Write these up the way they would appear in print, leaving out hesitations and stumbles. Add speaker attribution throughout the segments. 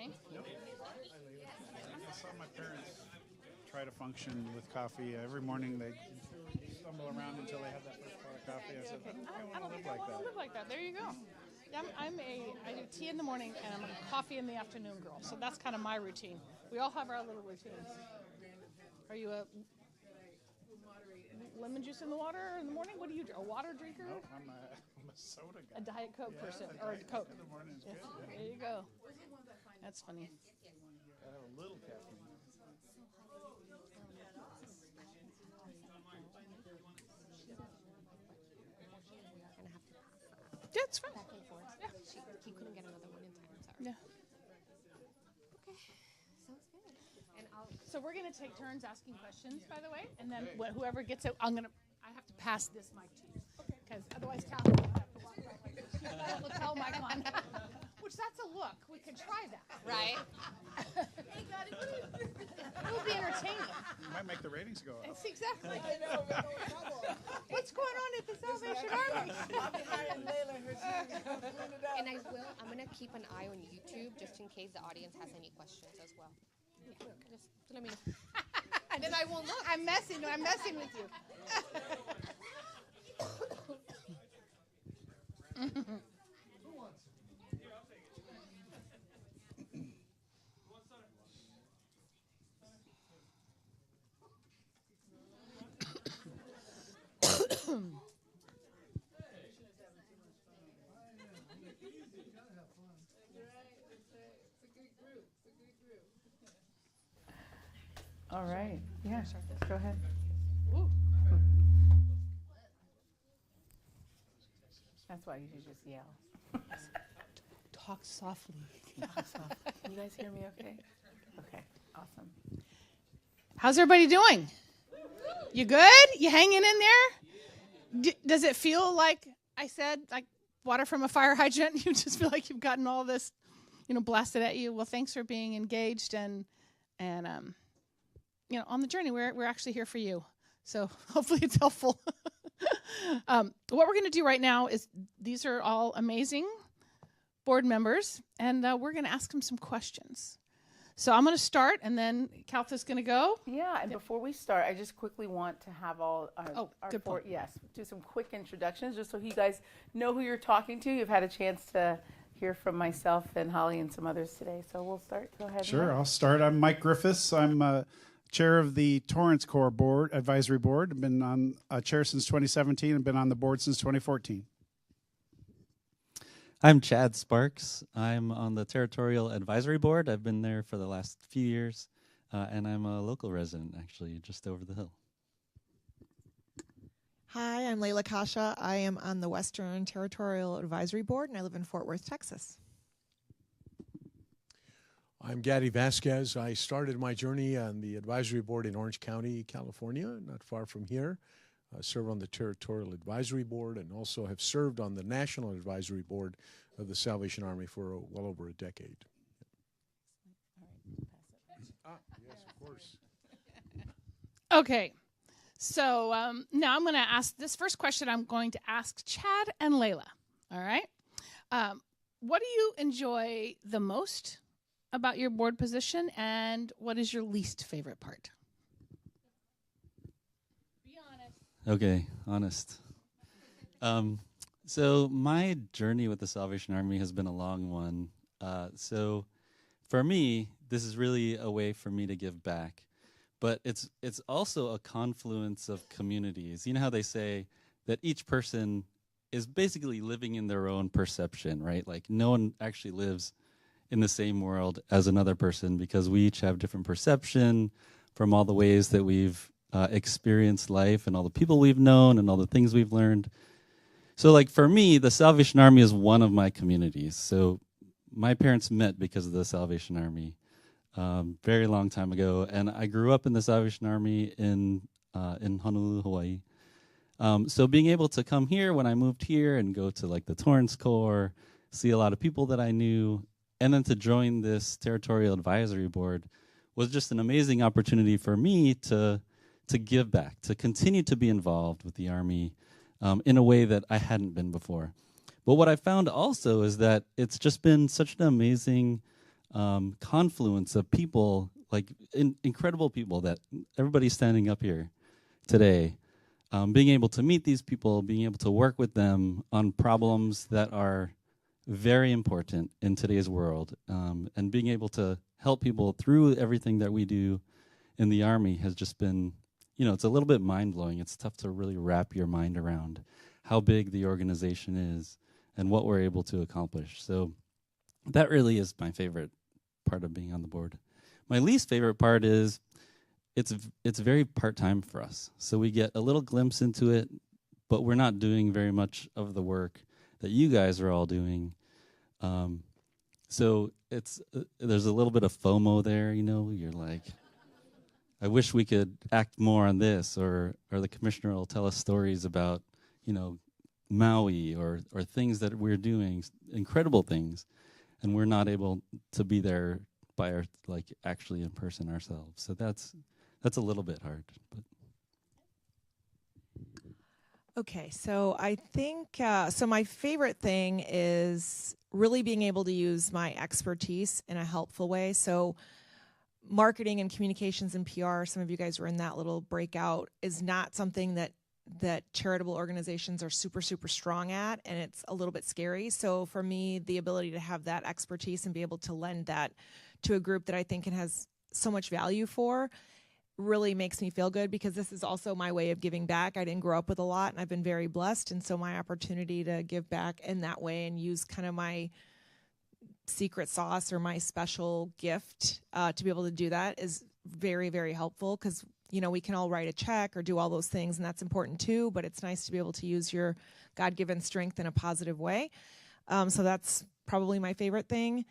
Speaker 1: Hank?
Speaker 2: Yep. I saw my parents try to function with coffee. Every morning they stumble around until they have that first pot of coffee. I said, I don't think I want to live like that.
Speaker 1: Live like that. There you go. Yeah, I do tea in the morning and I'm a coffee in the afternoon girl. So that's kind of my routine. We all have our little routines. Are you a lemon juice in the water in the morning? What do you do? A water drinker?
Speaker 2: Nope, I'm a soda guy.
Speaker 1: A Diet Coke person. Or a Coke.
Speaker 2: In the morning is good. Yeah.
Speaker 1: There you go. That's funny.
Speaker 2: I have a little caffeine.
Speaker 1: Yeah, it's fine.
Speaker 3: Back and forth.
Speaker 1: Yeah.
Speaker 3: He couldn't get another one in time. Sorry.
Speaker 1: Yeah.
Speaker 3: Okay. Sounds good. And
Speaker 1: So we're going to take turns asking questions, by the way, and then whoever gets it, I have to pass this mic to you, because otherwise Kathy will have to walk around like this. She's got a lapel mic on, which that's a look. We could try that.
Speaker 3: right.
Speaker 1: Hey, Gaddi, it will be entertaining.
Speaker 2: You might make the ratings go up.
Speaker 1: It's exactly. I know, we're going trouble. What's going on at the Salvation Army?
Speaker 3: And I'm going to keep an eye on YouTube just in case the audience has any questions as well. Just let me know.
Speaker 1: And then I won't look. I'm messing with you.
Speaker 4: All right. Yeah. Go ahead.
Speaker 1: Ooh.
Speaker 4: That's why you should just yell.
Speaker 1: Talk softly.
Speaker 4: Can you guys hear me okay? Okay. Awesome.
Speaker 1: How's everybody doing? You good? You hanging in there? Does it feel like I said, like water from a fire hydrant? You just feel like you've gotten all this, blasted at you. Well, thanks for being engaged and on the journey. We're actually here for you. So hopefully it's helpful. What we're going to do right now is these are all amazing board members, and we're going to ask them some questions. So I'm going to start, and then Kaltha's going to go.
Speaker 4: Yeah, and before we start, I just quickly want to have all our
Speaker 1: good point.
Speaker 4: do some quick introductions just so you guys know who you're talking to. You've had a chance to hear from myself and Holly and some others today. So we'll start. Go ahead.
Speaker 2: Sure,
Speaker 4: Mike.
Speaker 2: I'll start. I'm Mike Griffiths. I'm chair of the Torrance Corps Board Advisory Board. I've been on chair since 2017 and been on the board since 2014.
Speaker 5: I'm Chad Sparks. I'm on the Territorial Advisory Board. I've been there for the last few years, and I'm a local resident, actually, just over the hill.
Speaker 6: Hi, I'm Layla Kasha. I am on the Western Territorial Advisory Board, and I live in Fort Worth, Texas.
Speaker 7: I'm Gaddi Vasquez. I started my journey on the advisory board in Orange County, California, not far from here. I serve on the Territorial Advisory Board and also have served on the National Advisory Board of the Salvation Army for well over a decade. Yes, of course.
Speaker 1: Okay. So now I'm going to ask this first question. I'm going to ask Chad and Layla. All right. What do you enjoy the most about your board position, and what is your least favorite part? Be honest.
Speaker 5: Okay, honest. So my journey with the Salvation Army has been a long one. So for me, this is really a way for me to give back. But it's also a confluence of communities. You know how they say that each person is basically living in their own perception, right? Like no one actually lives in the same world as another person because we each have different perception from all the ways that we've experienced life and all the people we've known and all the things we've learned. So like for me, the Salvation Army is one of my communities. So my parents met because of the Salvation Army very long time ago, and I grew up in the Salvation Army in Honolulu, Hawaii. So being able to come here when I moved here and go to like the Torrance Corps, see a lot of people that I knew, and then to join this Territorial Advisory Board was just an amazing opportunity for me to give back, to continue to be involved with the Army in a way that I hadn't been before. But what I found also is that it's just been such an amazing confluence of people, like incredible people that everybody's standing up here today. Being able to meet these people, being able to work with them on problems that are very important in today's world, and being able to help people through everything that we do in the Army has just been, it's a little bit mind-blowing. It's tough to really wrap your mind around how big the organization is and what we're able to accomplish. So that really is my favorite part of being on the board. My least favorite part is it's very part-time for us. So we get a little glimpse into it, but we're not doing very much of the work that you guys are all doing. So there's a little bit of FOMO there, you're like, I wish we could act more on this, or the commissioner will tell us stories about, Maui or things that we're doing, incredible things, and we're not able to be there actually in person ourselves. So that's a little bit hard. But.
Speaker 6: Okay, so I think, so my favorite thing is really being able to use my expertise in a helpful way. So marketing and communications and PR, some of you guys were in that little breakout, is not something that charitable organizations are super, super strong at, and it's a little bit scary. So for me, the ability to have that expertise and be able to lend that to a group that I think it has so much value for really makes me feel good, because this is also my way of giving back. I didn't grow up with a lot, and I've been very blessed, and so my opportunity to give back in that way and use kind of my secret sauce or my special gift to be able to do that is very, very helpful, because we can all write a check or do all those things, and that's important too, but it's nice to be able to use your God-given strength in a positive way. So that's probably my favorite thing.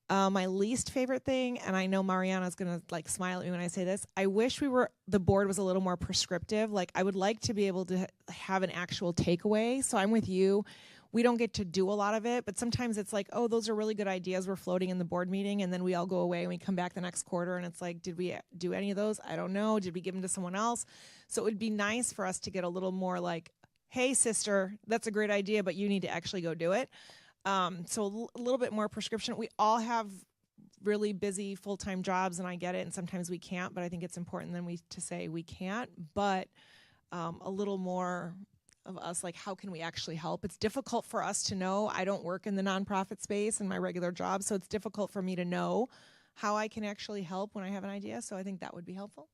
Speaker 6: My least favorite thing, and I know Mariana's going to smile at me when I say this, I wish the board was a little more prescriptive. I would like to be able to have an actual takeaway. So I'm with you. We don't get to do a lot of it, but sometimes it's like, oh, those are really good ideas we're floating in the board meeting, and then we all go away and we come back the next quarter and it's like, did we do any of those? I don't know. Did we give them to someone else? So it would be nice for us to get a little more hey, sister, that's a great idea, but you need to actually go do it. So a little bit more prescription. We all have really busy full-time jobs, and I get it, and sometimes we can't, but I think it's important then to say we can't, but a little more of us, how can we actually help? It's difficult for us to know. I don't work in the nonprofit space in my regular job, so it's difficult for me to know how I can actually help when I have an idea, so I think that would be helpful.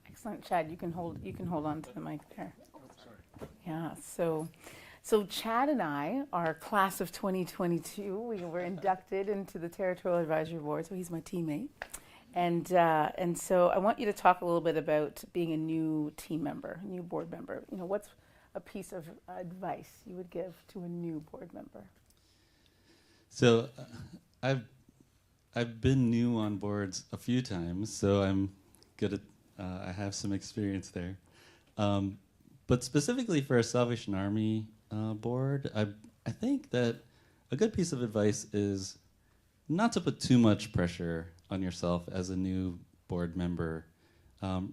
Speaker 4: Excellent, Chad. You can hold on to the mic there. Oh, sorry. Yeah. So Chad and I are class of 2022. We were inducted into the Territorial Advisory Board, so he's my teammate. And so I want you to talk a little bit about being a new team member, a new board member. What's a piece of advice you would give to a new board member?
Speaker 5: So I've been new on boards a few times, so I'm good at, I have some experience there. But specifically for a Salvation Army board, I think that a good piece of advice is not to put too much pressure on yourself as a new board member,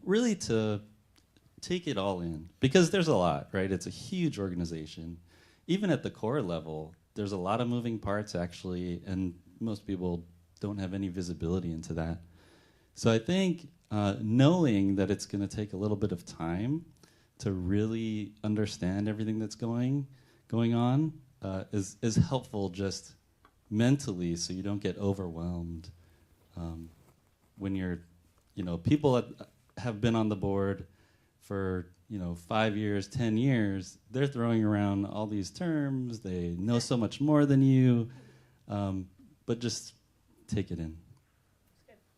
Speaker 5: really to take it all in, because there's a lot, right? It's a huge organization. Even at the core level, there's a lot of moving parts actually, and most people don't have any visibility into that. So I think knowing that it's going to take a little bit of time to really understand everything that's going on is helpful just mentally, so you don't get overwhelmed when you're, people that have been on the board for 5 years, 10 years, they're throwing around all these terms. They know so much more than you, but just take it in.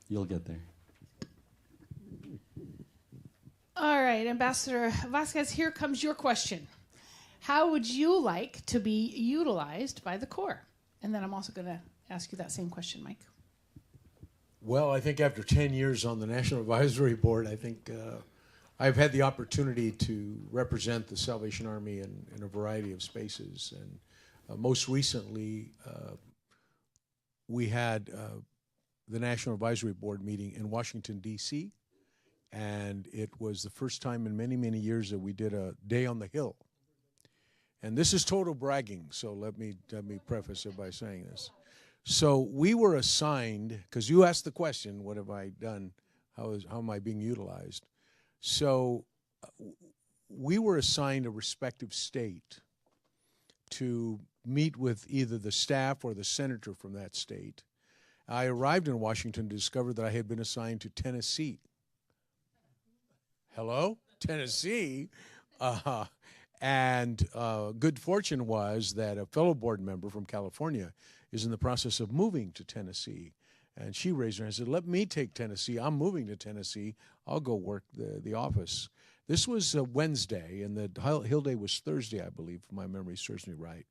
Speaker 5: You'll get there.
Speaker 1: All right, Ambassador Vasquez, here comes your question. How would you like to be utilized by the Corps? And then I'm also going to ask you that same question, Mike.
Speaker 7: Well, I think after 10 years on the National Advisory Board, I think I've had the opportunity to represent the Salvation Army in a variety of spaces. And most recently, we had the National Advisory Board meeting in Washington, D.C., and it was the first time in many, many years that we did a day on the Hill. And this is total bragging, so let me preface it by saying this. So we were assigned, because you asked the question, what have I done? How am I being utilized? So we were assigned a respective state to meet with either the staff or the senator from that state. I arrived in Washington to discover that I had been assigned to Tennessee. Hello? Tennessee? And good fortune was that a fellow board member from California is in the process of moving to Tennessee. And she raised her hand and said, let me take Tennessee. I'm moving to Tennessee. I'll go work the office. This was Wednesday, and the Hill Day was Thursday, I believe, if my memory serves me right.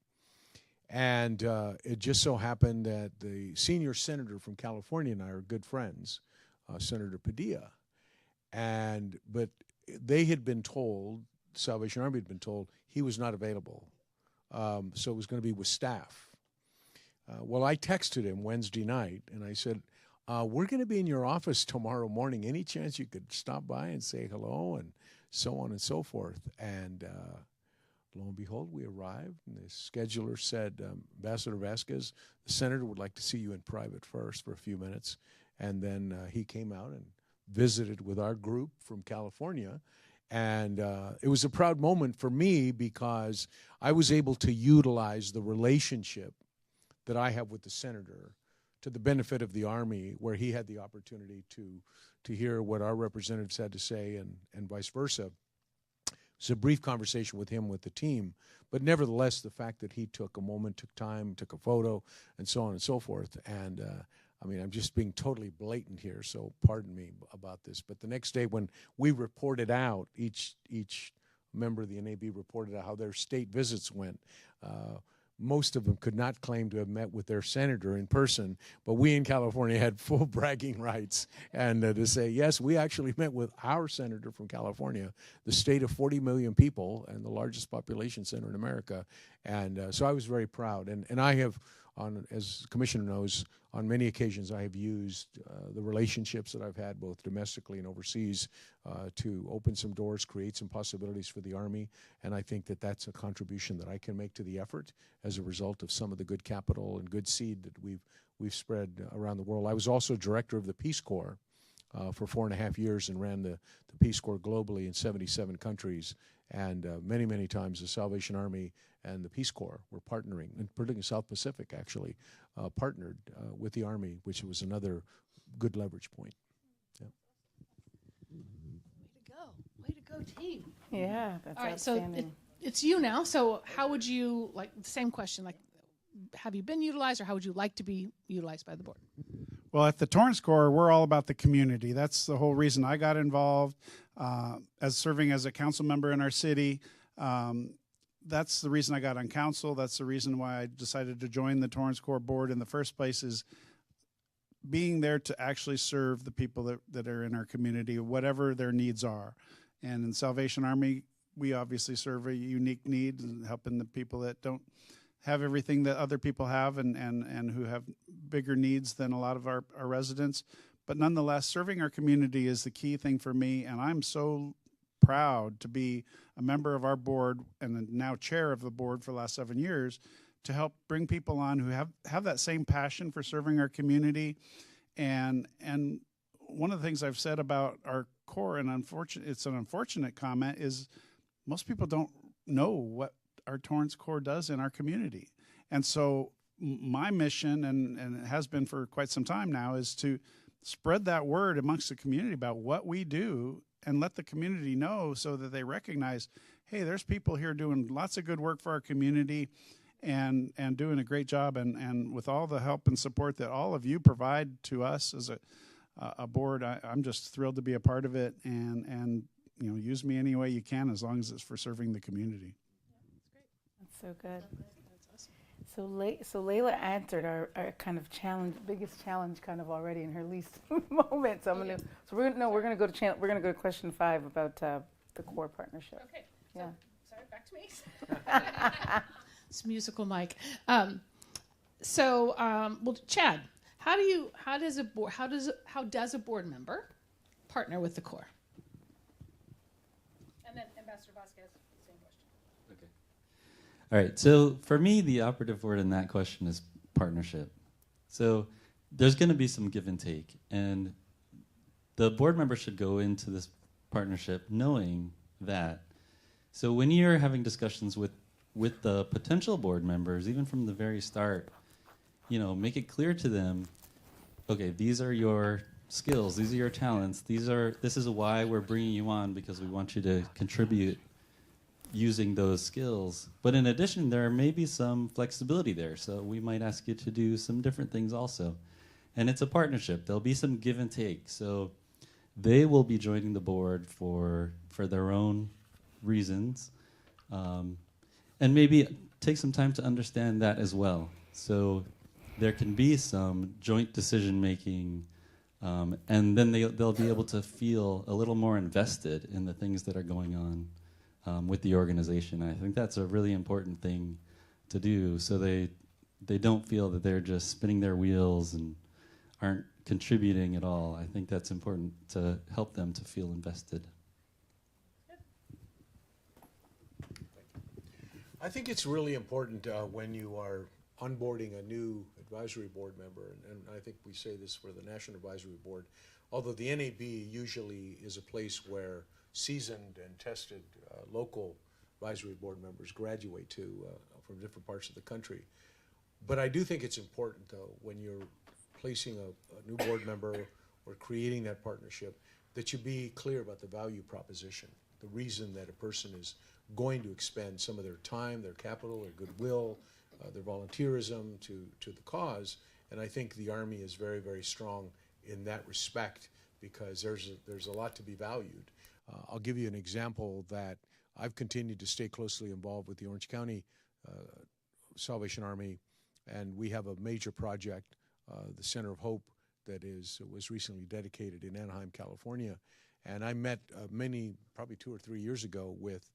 Speaker 7: And it just so happened that the senior senator from California and I are good friends, Senator Padilla. But they had been told, Salvation Army had been told, he was not available. So it was going to be with staff. Well, I texted him Wednesday night, and I said, we're going to be in your office tomorrow morning. Any chance you could stop by and say hello, and so on and so forth? And lo and behold, we arrived, and the scheduler said, Ambassador Vasquez, the senator would like to see you in private first for a few minutes. And then he came out and visited with our group from California. And it was a proud moment for me because I was able to utilize the relationship that I have with the senator to the benefit of the Army, where he had the opportunity to hear what our representatives had to say, and vice versa. It was a brief conversation with him, with the team, but nevertheless, the fact that he took a moment, took time, took a photo, and so on and so forth. And I mean, I'm just being totally blatant here, so pardon me about this. But the next day when we reported out, each member of the NAB reported out how their state visits went, most of them could not claim to have met with their senator in person, but we in California had full bragging rights and to say, yes, we actually met with our senator from California, the state of 40 million people and the largest population center in America. And so I was very proud. And I have, as the Commissioner knows, on many occasions I have used the relationships that I've had both domestically and overseas to open some doors, create some possibilities for the Army, and I think that that's a contribution that I can make to the effort as a result of some of the good capital and good seed that we've spread around the world. I was also director of the Peace Corps for 4.5 years and ran the Peace Corps globally in 77 countries, and many, many times the Salvation Army and the Peace Corps were partnering, and particularly South Pacific actually partnered with the Army, which was another good leverage point. Yeah.
Speaker 1: Way to go, team.
Speaker 4: Yeah, that's
Speaker 1: All right,
Speaker 4: outstanding.
Speaker 1: so it's you now. So how would you, like, the same question, like, have you been utilized, or how would you like to be utilized by the board?
Speaker 2: Well, at the Torrance Corps, we're all about the community. That's the whole reason I got involved as serving as a council member in our city. That's the reason I got on council. That's the reason why I decided to join the Torrance Corps board in the first place, is being there to actually serve the people that are in our community, whatever their needs are. And in Salvation Army, we obviously serve a unique need in helping the people that don't have everything that other people have and who have bigger needs than a lot of our residents. But nonetheless, serving our community is the key thing for me, and I'm so proud to be a member of our board and now chair of the board for the last 7 years to help bring people on who have that same passion for serving our community. And one of the things I've said about our Corps, and it's an unfortunate comment, is most people don't know what our Torrance Corps does in our community. And so my mission, and it has been for quite some time now, is to spread that word amongst the community about what we do and let the community know so that they recognize, hey, there's people here doing lots of good work for our community and doing a great job. And with all the help and support that all of you provide to us as a board, I'm just thrilled to be a part of it, and you know, use me any way you can as long as it's for serving the community.
Speaker 4: That's so good. So Layla answered our kind of biggest challenge kind of already in her least moment. So we're gonna go to question 5 about the Corps partnership.
Speaker 1: Okay.
Speaker 4: Yeah.
Speaker 1: Sorry, back to me. It's musical mic. Well, Chad, how does a board member partner with the Corps? And then Ambassador Vasquez, same question.
Speaker 5: Okay. All right. So for me, the operative word in that question is partnership. So there's going to be some give and take, and the board member should go into this partnership knowing that. So when you're having discussions with the potential board members, even from the very start, make it clear to them, okay, these are your skills, these are your talents, this is why we're bringing you on, because we want you to contribute using those skills. But in addition, there may be some flexibility there, so we might ask you to do some different things also. And it's a partnership. There'll be some give and take. So they will be joining the board for their own reasons, and maybe take some time to understand that as well. So there can be some joint decision making, and then they'll be able to feel a little more invested in the things that are going on with the organization. I think that's a really important thing to do, so they don't feel that they're just spinning their wheels and aren't contributing at all. I think that's important to help them to feel invested.
Speaker 7: I think it's really important when you are onboarding a new advisory board member, and I think we say this for the National Advisory Board, although the NAB usually is a place where seasoned and tested local advisory board members graduate to from different parts of the country. But I do think it's important, though, when you're placing a new board member or creating that partnership, that you be clear about the value proposition, the reason that a person is going to expend some of their time, their capital, their goodwill, their volunteerism to the cause. And I think the Army is very, very strong in that respect, because there's a lot to be valued. I'll give you an example that I've continued to stay closely involved with the Orange County Salvation Army, and we have a major project, the Center of Hope, that was recently dedicated in Anaheim, California. And I met probably 2 or 3 years ago with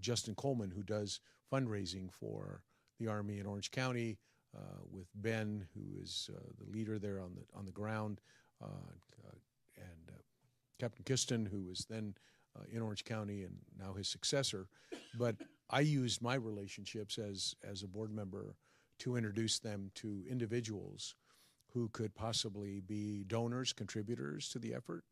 Speaker 7: Justin Coleman, who does fundraising for the Army in Orange County, with Ben, who is the leader there on the ground, and Captain Kiston, who was then in Orange County and now his successor. But I used my relationships as a board member to introduce them to individuals who could possibly be donors, contributors to the effort.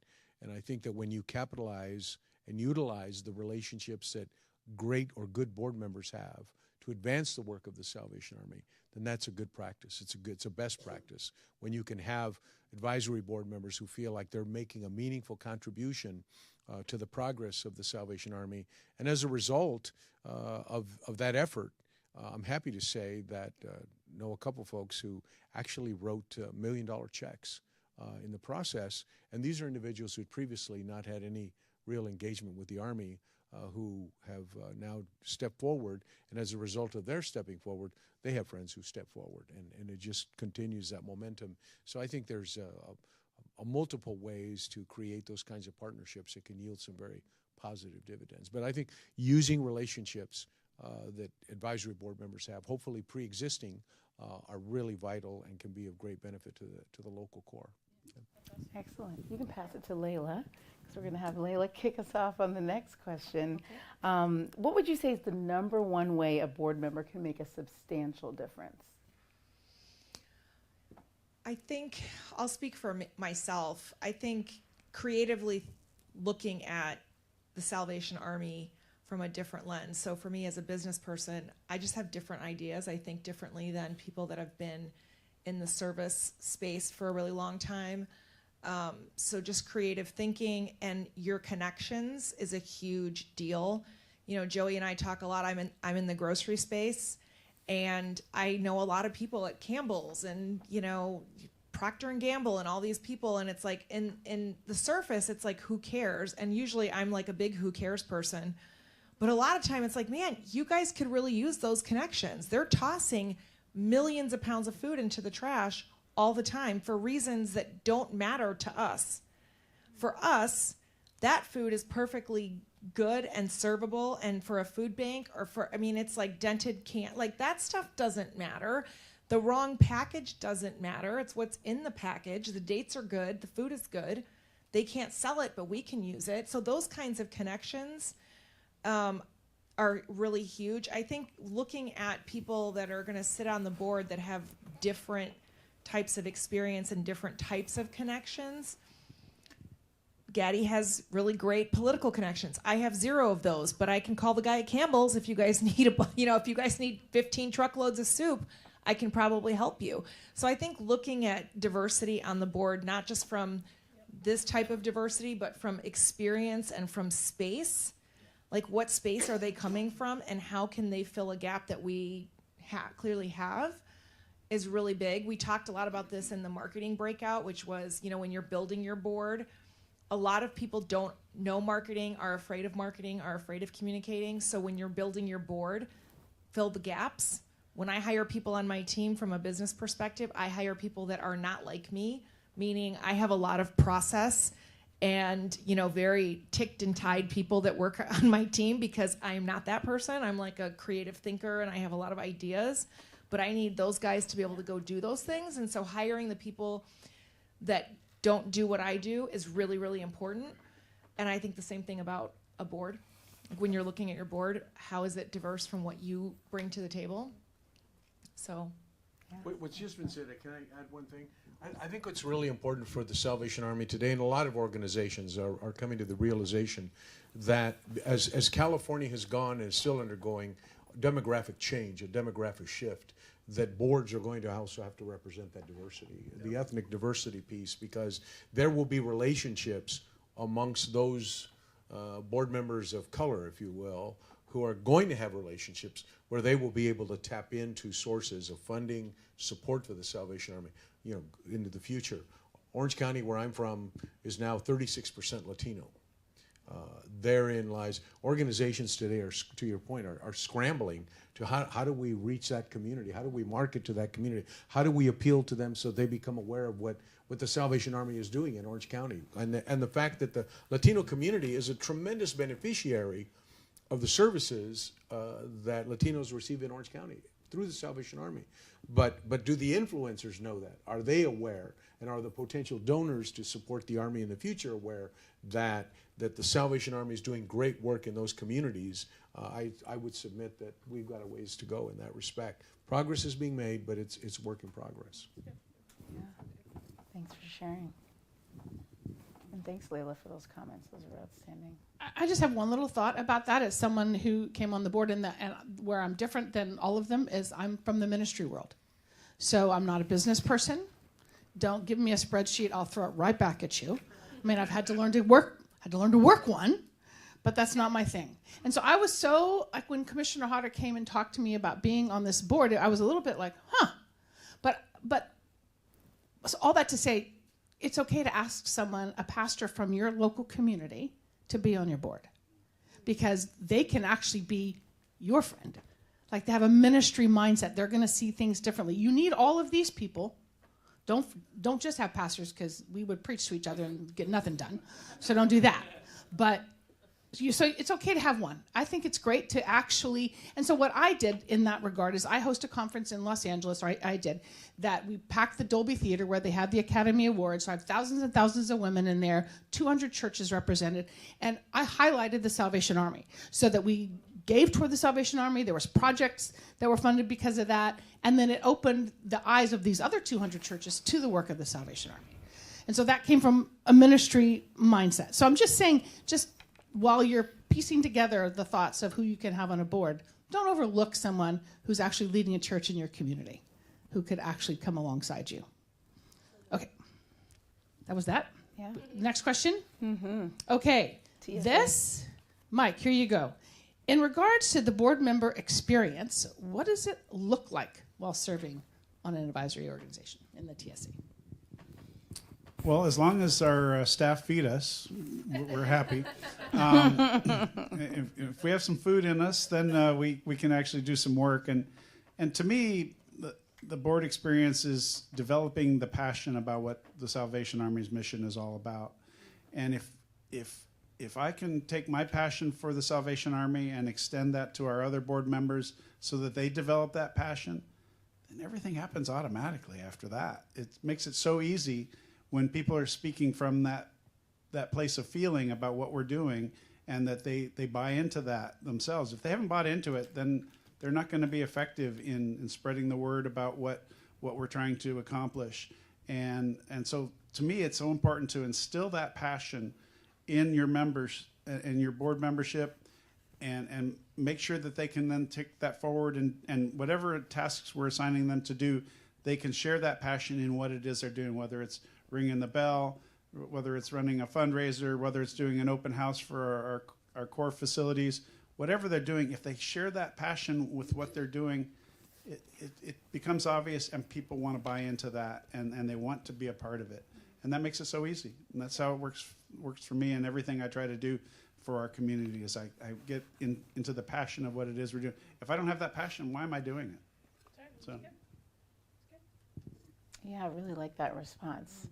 Speaker 7: And I think that when you capitalize and utilize the relationships that great or good board members have to advance the work of the Salvation Army, then that's a good practice. It's a best practice when you can have advisory board members who feel like they're making a meaningful contribution to the progress of the Salvation Army. And as a result of that effort, I'm happy to say that know a couple folks who actually wrote $1 million checks in the process. And these are individuals who had previously not had any real engagement with the Army, who have now stepped forward. And as a result of their stepping forward, they have friends who step forward. And it just continues that momentum. So I think there's a multiple ways to create those kinds of partnerships that can yield some very positive dividends. But I think using relationships that advisory board members have, hopefully pre-existing, are really vital and can be of great benefit to the local core.
Speaker 4: Excellent. You can pass it to Layla, because we're going to have Layla kick us off on the next question. What would you say is the number one way a board member can make a substantial difference?
Speaker 6: I think I'll speak for myself. I think creatively looking at the Salvation Army from a different lens. So for me as a business person, I just have different ideas. I think differently than people that have been in the service space for a really long time. So just creative thinking and your connections is a huge deal. You know, Joey and I talk a lot. I'm in the grocery space, and I know a lot of people at Campbell's and, you know, Procter & Gamble and all these people. And it's like in the surface, it's like, who cares? And usually I'm like a big who cares person. But a lot of time it's like, man, you guys could really use those connections. They're tossing millions of pounds of food into the trash all the time for reasons that don't matter to us. For us, that food is perfectly good and servable, and for a food bank or it's like dented can, like that stuff doesn't matter. The wrong package doesn't matter. It's what's in the package. The dates are good. The food is good. They can't sell it, but we can use it. So those kinds of connections are really huge. I think looking at people that are going to sit on the board that have different types of experience and different types of connections. Gaddi has really great political connections. I have zero of those, but I can call the guy at Campbell's if you guys need if you guys need 15 truckloads of soup, I can probably help you. So I think looking at diversity on the board, not just from this type of diversity, but from experience and from space, like what space are they coming from and how can they fill a gap that we clearly have, is really big. We talked a lot about this in the marketing breakout, which was, when you're building your board, a lot of people don't know marketing, are afraid of communicating. So when you're building your board, fill the gaps. When I hire people on my team from a business perspective, I hire people that are not like me, meaning I have a lot of process and, very ticked and tied people that work on my team because I'm not that person. I'm like a creative thinker and I have a lot of ideas, but I need those guys to be able to go do those things. And so hiring the people that don't do what I do is really, really important. And I think the same thing about a board. Like when you're looking at your board, how is it diverse from what you bring to the table? So, yeah.
Speaker 7: What's just been said, can I add one thing? I think what's really important for the Salvation Army today, and a lot of organizations are coming to the realization that as California has gone and is still undergoing demographic change, a demographic shift, that boards are going to also have to represent that diversity, the ethnic diversity piece, because there will be relationships amongst those board members of color, if you will, who are going to have relationships where they will be able to tap into sources of funding, support for the Salvation Army, into the future. Orange County, where I'm from, is now 36% Latino. Therein lies organizations today are, to your point, are scrambling to how do we reach that community? How do we market to that community? How do we appeal to them so they become aware of what the Salvation Army is doing in Orange County? And the fact that the Latino community is a tremendous beneficiary of the services that Latinos receive in Orange County through the Salvation Army. But do the influencers know that? Are they aware? And are the potential donors to support the Army in the future aware that the Salvation Army is doing great work in those communities? I would submit that we've got a ways to go in that respect. Progress is being made, but it's work in progress.
Speaker 4: Yeah. Thanks for sharing. And thanks, Layla, for those comments. Those were outstanding.
Speaker 1: I just have one little thought about that as someone who came on the board, and where I'm different than all of them is I'm from the ministry world. So I'm not a business person. Don't give me a spreadsheet, I'll throw it right back at you. I mean, I've had to learn to work one, but that's not my thing. And so I was so, like when Commissioner Hodder came and talked to me about being on this board, I was a little bit like, huh. But so all that to say, it's okay to ask someone, a pastor from your local community, to be on your board, because they can actually be your friend. Like, they have a ministry mindset. They're going to see things differently. You need all of these people. Don't just have pastors, because we would preach to each other and get nothing done. So don't do that. But so it's okay to have one. I think it's great to actually, and so what I did in that regard is I host a conference in Los Angeles, or I did, that we packed the Dolby Theater where they had the Academy Awards. So I have thousands and thousands of women in there, 200 churches represented, and I highlighted the Salvation Army so that we gave toward the Salvation Army. There was projects that were funded because of that, and then it opened the eyes of these other 200 churches to the work of the Salvation Army. And so that came from a ministry mindset. So I'm just saying, just while you're piecing together the thoughts of who you can have on a board, don't overlook someone who's actually leading a church in your community, who could actually come alongside you. Okay, that was that.
Speaker 4: Yeah.
Speaker 1: Next question.
Speaker 4: Mm-hmm.
Speaker 1: Okay,
Speaker 4: TSA.
Speaker 1: this, Mike, here you go. In regards to the board member experience, what does it look like while serving on an advisory organization in the TSC?
Speaker 2: Well, as long as our staff feed us, we're happy. If we have some food in us, then we can actually do some work. And to me, the board experience is developing the passion about what the Salvation Army's mission is all about. And if I can take my passion for the Salvation Army and extend that to our other board members so that they develop that passion, then everything happens automatically after that. It makes it so easy when people are speaking from that place of feeling about what we're doing, and that they buy into that themselves. If they haven't bought into it, then they're not going to be effective in spreading the word about what what we're trying to accomplish. And so to me, it's so important to instill that passion in your members and your board membership, and make sure that they can then take that forward, and whatever tasks we're assigning them to do, they can share that passion in what it is they're doing, whether it's ringing the bell, whether it's running a fundraiser, whether it's doing an open house for our core facilities, whatever they're doing. If they share that passion with what they're doing, it becomes obvious, and people want to buy into that, and they want to be a part of it. And that makes it so easy. And that's how it works for me, and everything I try to do for our community is I get into the passion of what it is we're doing. If I don't have that passion, why am I doing it? So.
Speaker 4: Yeah, I really like that response.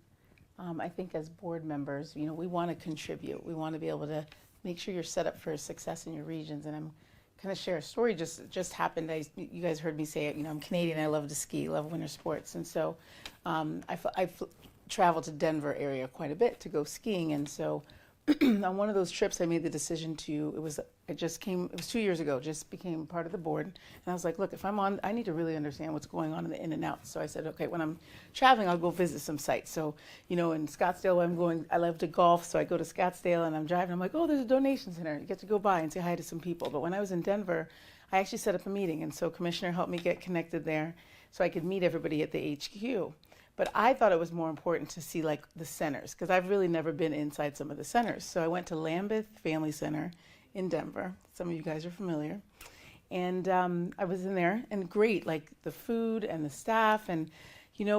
Speaker 4: I think as board members, we want to contribute. We want to be able to make sure you're set up for success in your regions. And I'm going to share a story just happened. You guys heard me say it. I'm Canadian. I love to ski, love winter sports. And so I traveled to Denver area quite a bit to go skiing. And so on one of those trips, I made the decision it was 2 years ago, just became part of the board. And I was like, look, if I'm on, I need to really understand what's going on in the in and out. So I said, okay, when I'm traveling, I'll go visit some sites. So, in Scottsdale, I love to golf. So I go to Scottsdale and I'm driving. I'm like, oh, there's a donation center. You get to go by and say hi to some people. But when I was in Denver, I actually set up a meeting. And so Commissioner helped me get connected there so I could meet everybody at the HQ. But I thought it was more important to see like the centers, because I've really never been inside some of the centers. So I went to Lambeth Family Center in Denver. Some of you guys are familiar. And I was in there, and great, like the food and the staff, and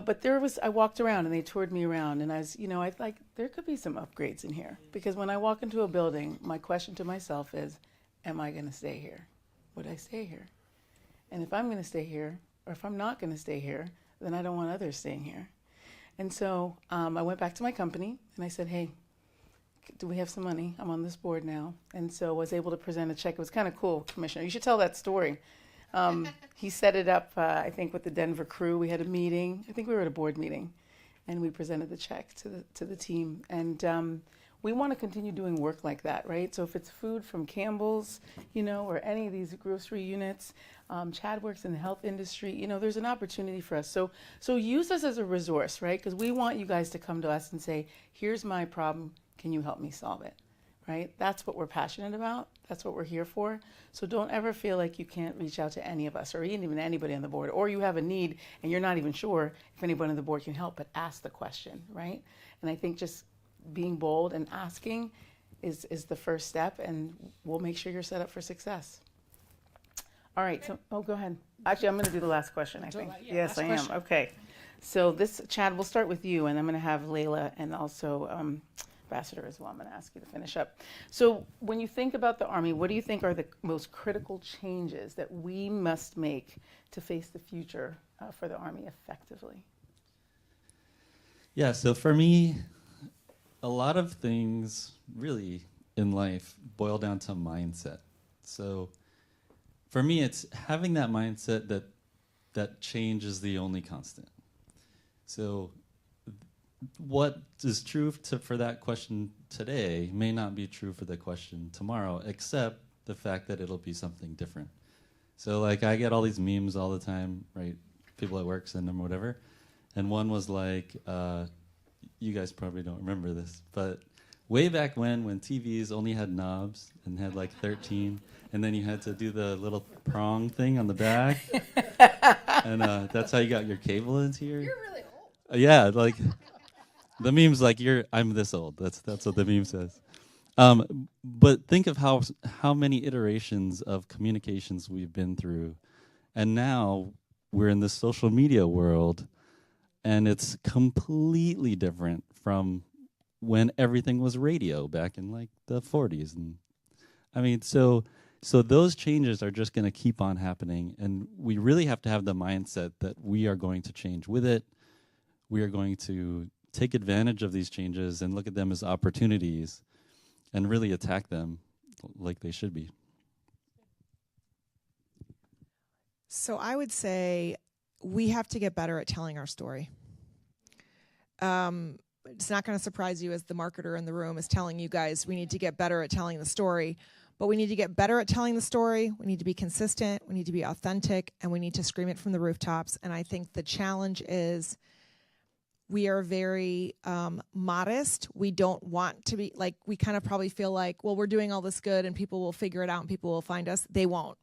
Speaker 4: but I walked around and they toured me around, and I was, I like, there could be some upgrades in here, because when I walk into a building, my question to myself is, am I going to stay here? Would I stay here? And if I'm going to stay here, or if I'm not going to stay here, then I don't want others staying here. And so I went back to my company and I said, hey, do we have some money? I'm on this board now. And so I was able to present a check. It was kind of cool, Commissioner. You should tell that story. He set it up, I think, with the Denver crew. We had a meeting. I think we were at a board meeting. And we presented the check to the team. And we want to continue doing work like that, right? So if it's food from Campbell's, or any of these grocery units, Chad works in the health industry, there's an opportunity for us. So use us as a resource, right? Because we want you guys to come to us and say, here's my problem, can you help me solve it, right? That's what we're passionate about. That's what we're here for. So don't ever feel like you can't reach out to any of us, or even anybody on the board, or you have a need and you're not even sure if anybody on the board can help, but ask the question, right? And I think just being bold and asking is the first step, and we'll make sure you're set up for success. All right, so, go ahead. Actually, I'm going to do the last question, I think. Yes, I am. Okay. So Chad, we'll start with you, and I'm going to have Layla and also Ambassador as well. I'm going to ask you to finish up. So when you think about the Army, what do you think are the most critical changes that we must make to face the future for the Army effectively?
Speaker 5: Yeah, so for me, a lot of things really in life boil down to mindset. So for me, it's having that mindset that change is the only constant. So what is true for that question today may not be true for the question tomorrow, except the fact that it'll be something different. So like I get all these memes all the time, right? People at work send them or whatever. And one was like, you guys probably don't remember this, but way back when TVs only had knobs and had like 13, and then you had to do the little prong thing on the back, and that's how you got your cable into here.
Speaker 1: You're really old.
Speaker 5: Yeah, like the meme's like I'm this old. That's what the meme says. But think of how many iterations of communications we've been through, and now we're in the social media world, and it's completely different from when everything was radio back in like the 40s. And I mean, so those changes are just going to keep on happening, and we really have to have the mindset that we are going to change with it. We are going to take advantage of these changes and look at them as opportunities and really attack them like they should be.
Speaker 6: So I would say we have to get better at telling our story. It's not going to surprise you as the marketer in the room is telling you guys we need to get better at telling the story. But we need to get better at telling the story. We need to be consistent. We need to be authentic. And we need to scream it from the rooftops. And I think the challenge is we are very modest. We don't want to be, like, we kind of probably feel like, well, we're doing all this good and people will figure it out and people will find us. They won't.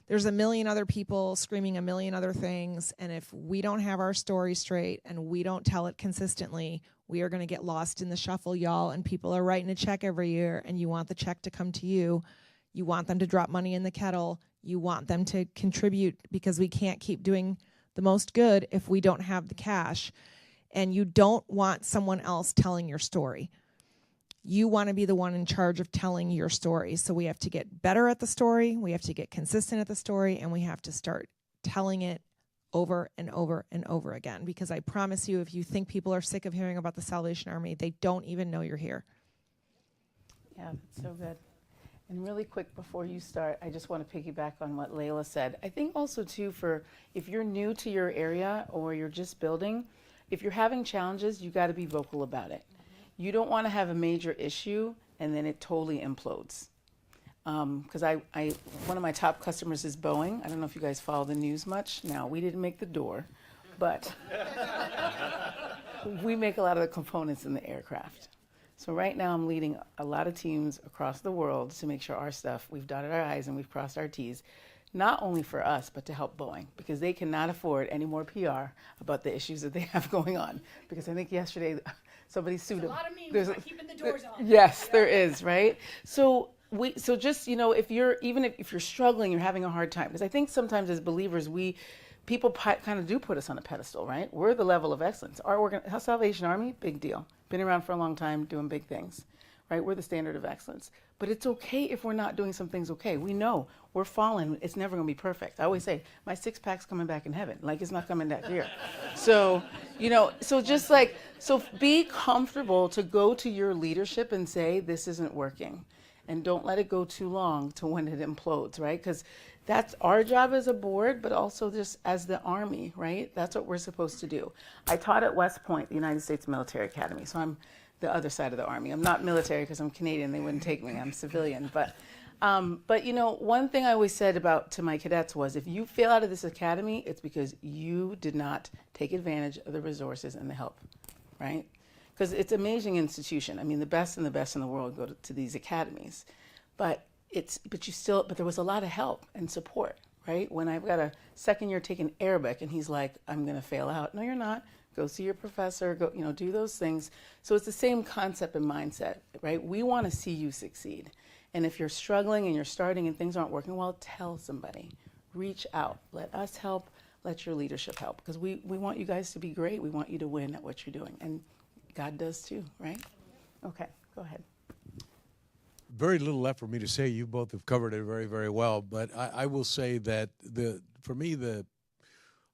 Speaker 6: There's a million other people screaming a million other things. And if we don't have our story straight and we don't tell it consistently, we are going to get lost in the shuffle, y'all. And people are writing a check every year, and you want the check to come to you. You want them to drop money in the kettle. You want them to contribute, because we can't keep doing the most good if we don't have the cash. And you don't want someone else telling your story. You want to be the one in charge of telling your story. So we have to get better at the story. We have to get consistent at the story, and we have to start telling it over and over and over again. Because I promise you, if you think people are sick of hearing about the Salvation Army, they don't even know you're here.
Speaker 4: Yeah, that's so good. And really quick before you start, I just want to piggyback on what Layla said. I think also too, for if you're new to your area or you're just building, if you're having challenges, you got to be vocal about it. You don't want to have a major issue and then it totally implodes. Because one of my top customers is Boeing. I don't know if you guys follow the news much. Now, we didn't make the door, but we make a lot of the components in the aircraft. So right now I'm leading a lot of teams across the world to make sure our stuff, we've dotted our I's and we've crossed our T's, not only for us, but to help Boeing, because they cannot afford any more PR about the issues that they have going on. Because I think yesterday somebody sued them.
Speaker 1: A lot of memes about keeping the doors on.
Speaker 4: Yes, there is, right? So just, if you're, even if you're struggling, you're having a hard time, because I think sometimes as believers, people kind of do put us on a pedestal, right? We're the level of excellence. Our Salvation Army, big deal. Been around for a long time, doing big things, right? We're the standard of excellence. But it's okay if we're not doing some things okay. We know we're fallen. It's never going to be perfect. I always say, my six-pack's coming back in heaven. Like, it's not coming back here. So, so be comfortable to go to your leadership and say, this isn't working. And don't let it go too long to when it implodes, right? Because that's our job as a board, but also just as the Army, right? That's what we're supposed to do. I taught at West Point, the United States Military Academy, so I'm the other side of the Army. I'm not military because I'm Canadian. They wouldn't take me. I'm civilian. But one thing I always said to my cadets was, if you fail out of this academy, it's because you did not take advantage of the resources and the help, right? Because it's an amazing institution. I mean, the best in the world go to these academies, but there was a lot of help and support, right? When I've got a second year taking Arabic and he's like, I'm going to fail out. No, you're not. Go see your professor, go, do those things. So it's the same concept and mindset, right? We want to see you succeed. And if you're struggling and you're starting and things aren't working well, tell somebody. Reach out. Let us help. Let your leadership help. Because we want you guys to be great. We want you to win at what you're doing. And God does too, right? Okay, go ahead.
Speaker 7: Very little left for me to say. You both have covered it very, very well. But I will say that for me,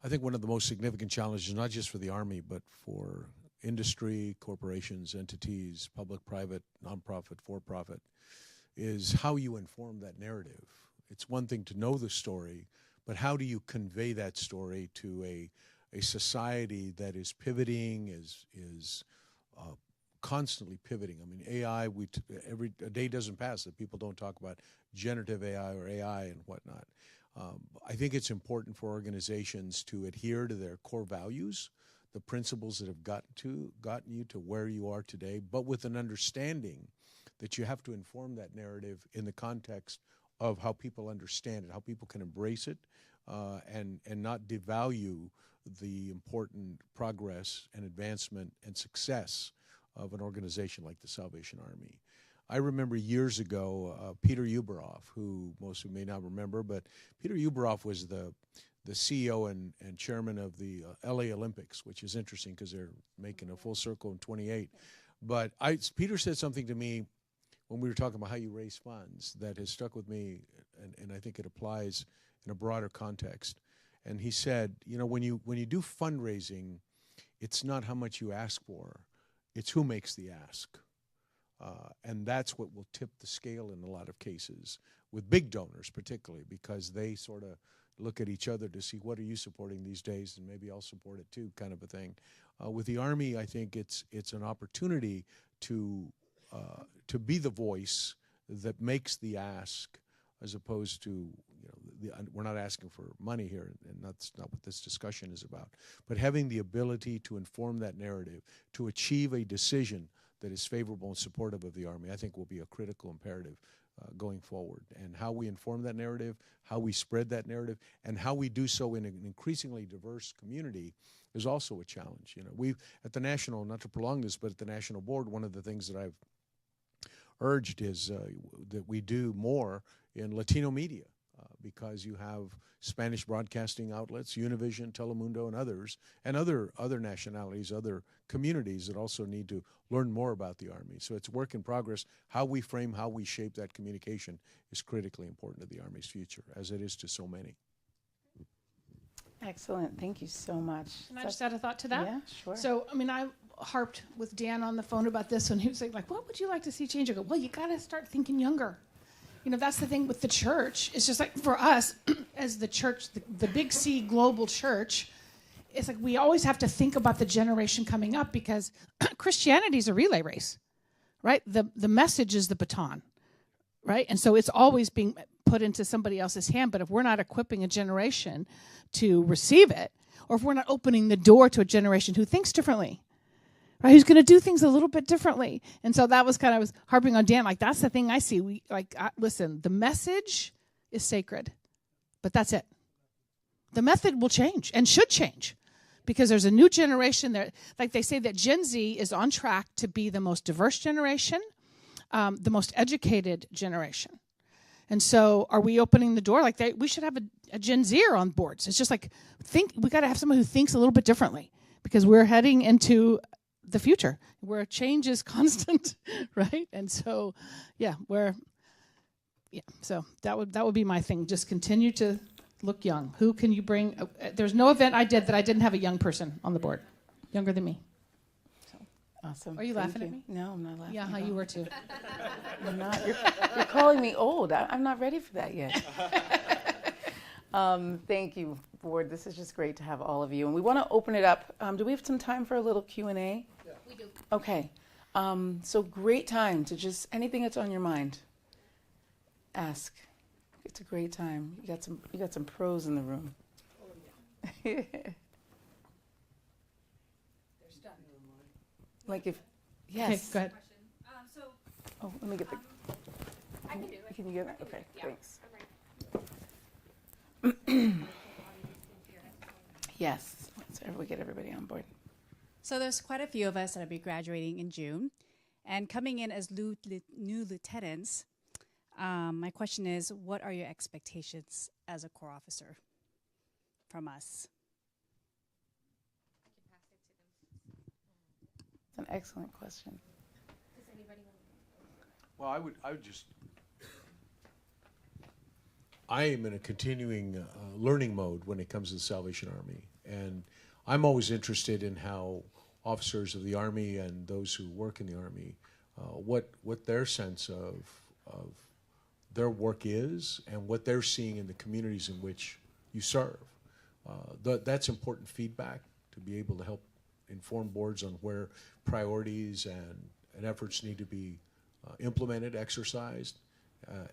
Speaker 7: I think one of the most significant challenges, not just for the Army, but for industry, corporations, entities, public, private, nonprofit, for-profit, is how you inform that narrative. It's one thing to know the story, but how do you convey that story to a society that is pivoting, is constantly pivoting? I mean, AI, a day doesn't pass that people don't talk about generative AI or AI and whatnot. I think it's important for organizations to adhere to their core values, the principles that have gotten you to where you are today, but with an understanding that you have to inform that narrative in the context of how people understand it, how people can embrace it, and not devalue the important progress and advancement and success of an organization like the Salvation Army. I remember years ago, Peter Uberoff, who most of you may not remember, but Peter Uberoff was the CEO and chairman of the LA Olympics, which is interesting because they're making a full circle in 28. But Peter said something to me when we were talking about how you raise funds that has stuck with me, and I think it applies in a broader context. And he said, when you do fundraising, it's not how much you ask for, it's who makes the ask. And that's what will tip the scale in a lot of cases, with big donors particularly, because they sort of look at each other to see, what are you supporting these days, and maybe I'll support it too, kind of a thing. With the Army, I think it's an opportunity to be the voice that makes the ask, as opposed to, we're not asking for money here, and that's not what this discussion is about. But having the ability to inform that narrative, to achieve a decision that is favorable and supportive of the Army, I think will be a critical imperative going forward. And how we inform that narrative, how we spread that narrative, and how we do so in an increasingly diverse community is also a challenge. We've, at the national, not to prolong this, but at the national board, one of the things that I've urged is that we do more in Latino media, because you have Spanish broadcasting outlets, Univision, Telemundo, and others, and other nationalities, other communities that also need to learn more about the Army. So it's work in progress. How we frame, how we shape that communication is critically important to the Army's future, as it is to so many.
Speaker 4: Excellent. Thank you so much.
Speaker 1: Can I just add a thought to that?
Speaker 4: Yeah, sure.
Speaker 1: So, I harped with Dan on the phone about this, and he was like, what would you like to see change? I go, well, you got to start thinking younger. That's the thing with the church. It's just like for us, as the church, the big C global church, it's like we always have to think about the generation coming up, because Christianity is a relay race, right? The message is the baton, right? And so it's always being put into somebody else's hand. But if we're not equipping a generation to receive it, or if we're not opening the door to a generation who thinks differently, right, who's going to do things a little bit differently. And so that was I was harping on Dan, that's the thing I see. Listen, the message is sacred, but that's it. The method will change and should change, because there's a new generation there. Like they say that Gen Z is on track to be the most diverse generation, the most educated generation. And so are we opening the door? We should have a Gen Zer on boards. It's just we got to have someone who thinks a little bit differently, because we're heading into the future where change is constant, right? And so, so that would be my thing. Just continue to look young. Who can you bring? There's no event I did that I didn't have a young person on the board, younger than me. So.
Speaker 4: Awesome.
Speaker 1: Are you laughing at me?
Speaker 4: No, I'm not laughing.
Speaker 1: Yeah, you were too.
Speaker 4: I'm not. You're calling me old. I'm not ready for that yet. Thank you, board. This is just great to have all of you. And we want to open it up. Do we have some time for a little Q&A?
Speaker 3: Yeah. We do.
Speaker 4: Okay. So great time to just, anything that's on your mind, ask. It's a great time. You got some pros in the room. They're stuck. Yes.
Speaker 1: Okay, go ahead.
Speaker 4: Oh, let me get the.
Speaker 3: I can do it.
Speaker 4: Can you get it? Okay,
Speaker 3: Yeah.
Speaker 4: thanks.
Speaker 3: I'm ready.
Speaker 4: Yes, we get everybody on board.
Speaker 8: So there's quite a few of us that will be graduating in June, and coming in as new lieutenants. My question is, what are your expectations as a Corps officer from us?
Speaker 3: I can pass it to them.
Speaker 4: It's an excellent question.
Speaker 3: Does anybody want
Speaker 7: Well, I would just. I am in a continuing learning mode when it comes to the Salvation Army, and I'm always interested in how officers of the Army and those who work in the Army, what their sense of their work is and what they're seeing in the communities in which you serve. That's important feedback to be able to help inform boards on where priorities and efforts need to be implemented, exercised.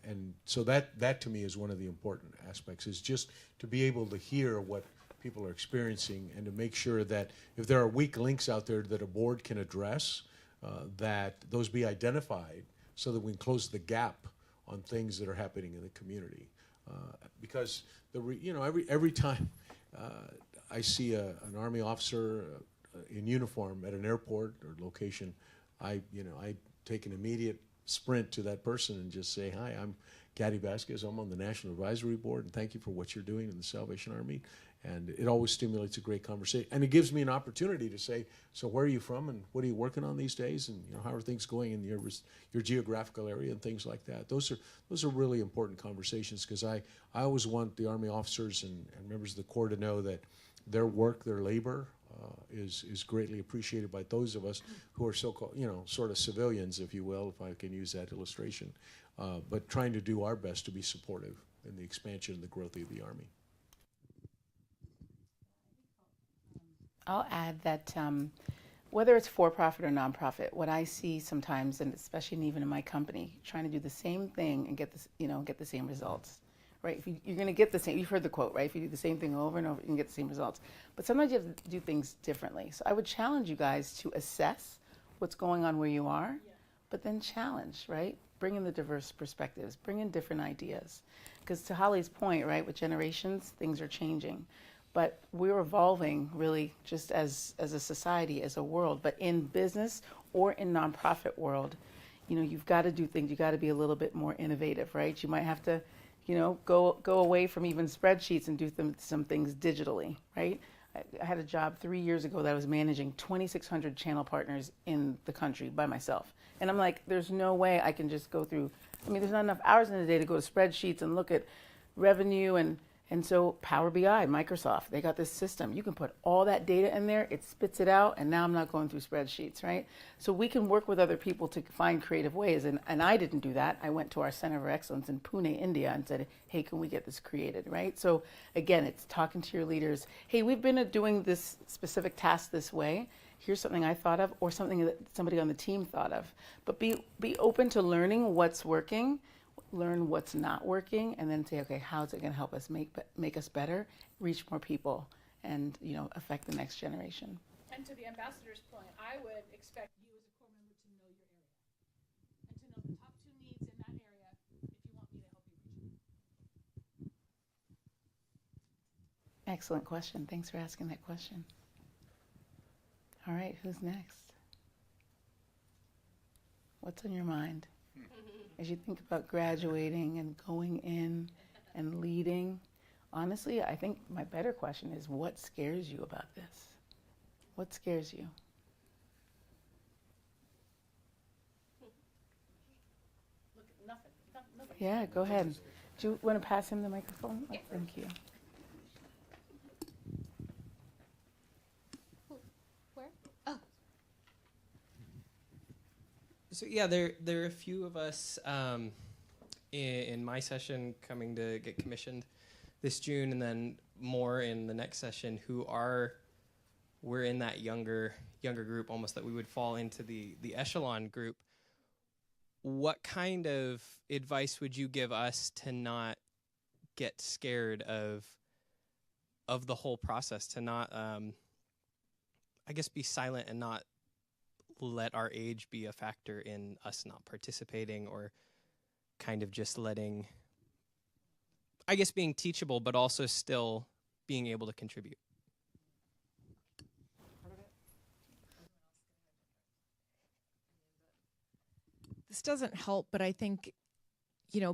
Speaker 7: And so that to me is one of the important aspects, is just to be able to hear what people are experiencing and to make sure that if there are weak links out there that a board can address, that those be identified so that we can close the gap on things that are happening in the community. Because every time I see an Army officer in uniform at an airport or location, I take an immediate sprint to that person and just say, hi, I'm Gaddi Vasquez. I'm on the National Advisory Board, and thank you for what you're doing in the Salvation Army. And it always stimulates a great conversation. And it gives me an opportunity to say, so where are you from and what are you working on these days? And how are things going in your geographical area and things like that. Those are really important conversations, because I always want the Army officers and members of the Corps to know that their work, their labor, is greatly appreciated by those of us who are so-called, sort of civilians, if you will, if I can use that illustration, but trying to do our best to be supportive in the expansion and the growth of the Army.
Speaker 4: I'll add that Whether it's for-profit or nonprofit, what I see sometimes, and especially even in my company, trying to do the same thing and get this, get the same results, right? If you're going to get the same, you've heard the quote, right? If you do the same thing over and over, you can get the same results. But sometimes you have to do things differently. So I would challenge you guys to assess what's going on where you are, but then challenge, right? Bring in the diverse perspectives, bring in different ideas. Because to Holly's point, right, with generations, things are changing. But we're evolving really just as a society, as a world. But in business or in nonprofit world, you've got to do things. You've got to be a little bit more innovative, right? You might have to, go away from even spreadsheets and do some things digitally, right? I had a job 3 years ago that I was managing 2,600 channel partners in the country by myself. And I'm like, there's no way I can just go through. There's not enough hours in the day to go to spreadsheets and look at revenue and so Power BI, Microsoft, they got this system. You can put all that data in there, it spits it out, and now I'm not going through spreadsheets, right? So we can work with other people to find creative ways. And I didn't do that. I went to our Center of Excellence in Pune, India, and said, hey, can we get this created, right? So again, it's talking to your leaders. Hey, we've been doing this specific task this way. Here's something I thought of, or something that somebody on the team thought of. But be open to learning what's working, learn what's not working, and then say, okay, how's it going to help us make us better, reach more people, and affect the next generation.
Speaker 1: And to the ambassador's point, I would expect you as a core member to know your area and to know the top 2 needs in that area if you want me to help you reach them.
Speaker 4: Excellent question. Thanks for asking that question. All right, who's next? What's on your mind? As you think about graduating and going in and leading, honestly, I think my better question is, what scares you about this? What scares you?
Speaker 1: Look, nothing.
Speaker 4: Yeah, go ahead. Do you want to pass him the microphone?
Speaker 3: Yeah.
Speaker 4: Oh, thank you.
Speaker 3: Where? Oh.
Speaker 9: So yeah, there are a few of us in my session coming to get commissioned this June, and then more in the next session we're in that younger group, almost that we would fall into the echelon group. What kind of advice would you give us to not get scared of the whole process, to not I guess be silent and not let our age be a factor in us not participating, or kind of just letting, I guess, being teachable, but also still being able to contribute?
Speaker 6: This doesn't help, but I think,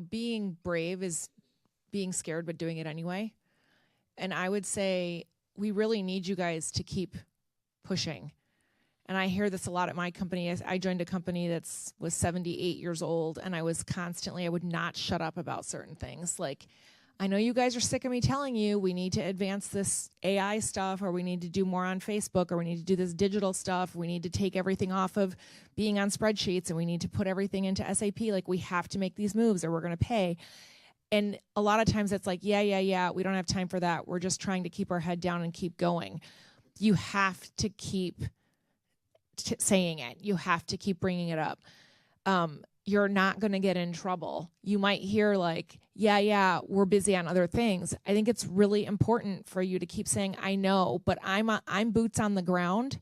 Speaker 6: being brave is being scared but doing it anyway. And I would say we really need you guys to keep pushing. And I hear this a lot at my company. I joined a company was 78 years old, and I would not shut up about certain things. Like, I know you guys are sick of me telling you we need to advance this AI stuff, or we need to do more on Facebook, or we need to do this digital stuff. We need to take everything off of being on spreadsheets, and we need to put everything into SAP. Like, we have to make these moves or we're going to pay. And a lot of times it's like, yeah, we don't have time for that. We're just trying to keep our head down and keep going. You have to keep saying it. You have to keep bringing it up. You're not going to get in trouble. You might hear like, yeah, we're busy on other things. I think it's really important for you to keep saying, I know, but I'm boots on the ground,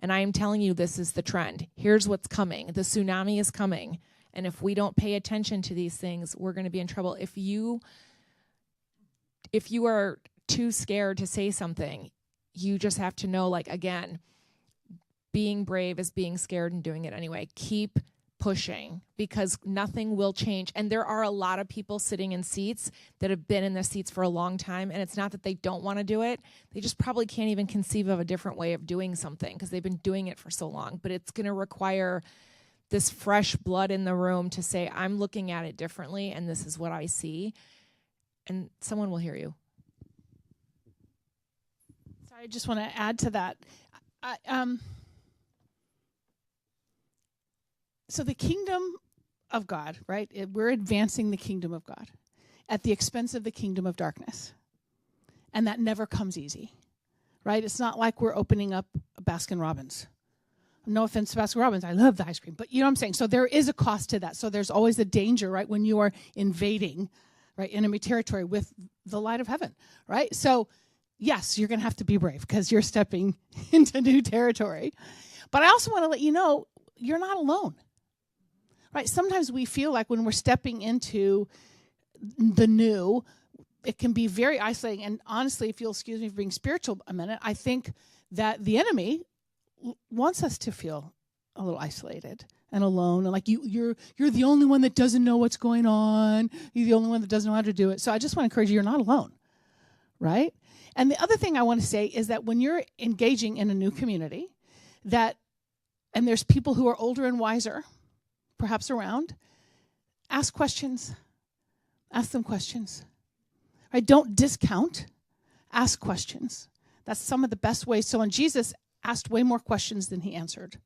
Speaker 6: and I'm telling you this is the trend. Here's what's coming. The tsunami is coming. And if we don't pay attention to these things, we're going to be in trouble. If you are too scared to say something, you just have to know, like, again, being brave is being scared and doing it anyway. Keep pushing, because nothing will change. And there are a lot of people sitting in seats that have been in their seats for a long time, and it's not that they don't want to do it. They just probably can't even conceive of a different way of doing something because they've been doing it for so long. But it's going to require this fresh blood in the room to say, I'm looking at it differently, and this is what I see. And someone will hear you.
Speaker 1: So I just want to add to that. So the kingdom of God, right? We're advancing the kingdom of God at the expense of the kingdom of darkness. And that never comes easy, right? It's not like we're opening up a Baskin Robbins, No offense to Baskin Robbins, I love the ice cream, but you know what I'm saying? So there is a cost to that. So there's always a danger, right, when you are invading, right, enemy territory with the light of heaven, right? So yes, you're going to have to be brave because you're stepping into new territory. But I also want to let you know you're not alone, right? Sometimes we feel like when we're stepping into the new, it can be very isolating. And honestly, if you'll excuse me for being spiritual a minute, I think that the enemy wants us to feel a little isolated and alone, and like you're the only one that doesn't know what's going on. You're the only one that doesn't know how to do it. So I just want to encourage you, you're not alone, right? And the other thing I want to say is that when you're engaging in a new community, and there's people who are older and wiser, perhaps around, ask questions. Ask them questions. Right? Don't discount. Ask questions. That's some of the best ways. So when Jesus asked way more questions than he answered.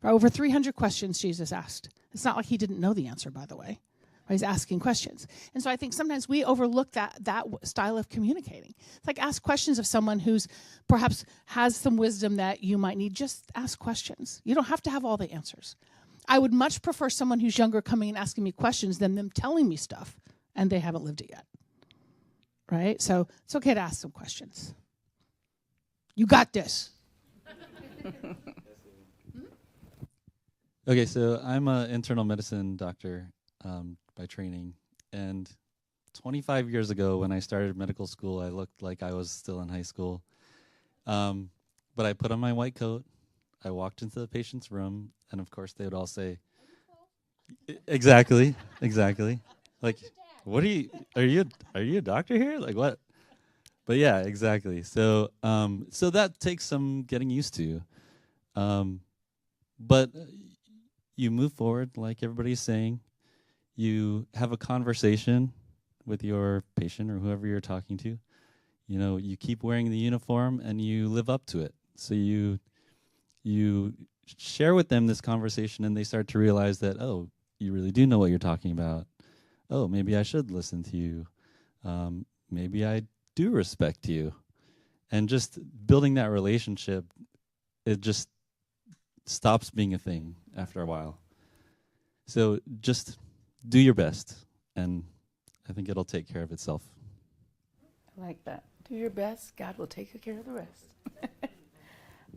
Speaker 1: Right? Over 300 questions Jesus asked. It's not like he didn't know the answer, by the way. Right? He's asking questions. And so I think sometimes we overlook that style of communicating. It's like ask questions of someone who's perhaps has some wisdom that you might need. Just ask questions. You don't have to have all the answers. I would much prefer someone who's younger coming and asking me questions than them telling me stuff and they haven't lived it yet. Right? So it's okay to ask some questions. You got this.
Speaker 5: Okay, so I'm an internal medicine doctor by training, and 25 years ago when I started medical school, I looked like I was still in high school. But I put on my white coat, I walked into the patient's room, and of course they would all say, exactly. Like, what are you a doctor here? Like what? But yeah, exactly. So so that takes some getting used to. But you move forward, like everybody's saying. You have a conversation with your patient or whoever you're talking to. You know, you keep wearing the uniform and you live up to it. So you share with them this conversation and they start to realize that, oh, you really do know what you're talking about. Oh, maybe I should listen to you. Maybe I do respect you. And just building that relationship, it just stops being a thing after a while. So just do your best, and I think it'll take care of itself.
Speaker 4: I like that. Do your best, God will take care of the rest.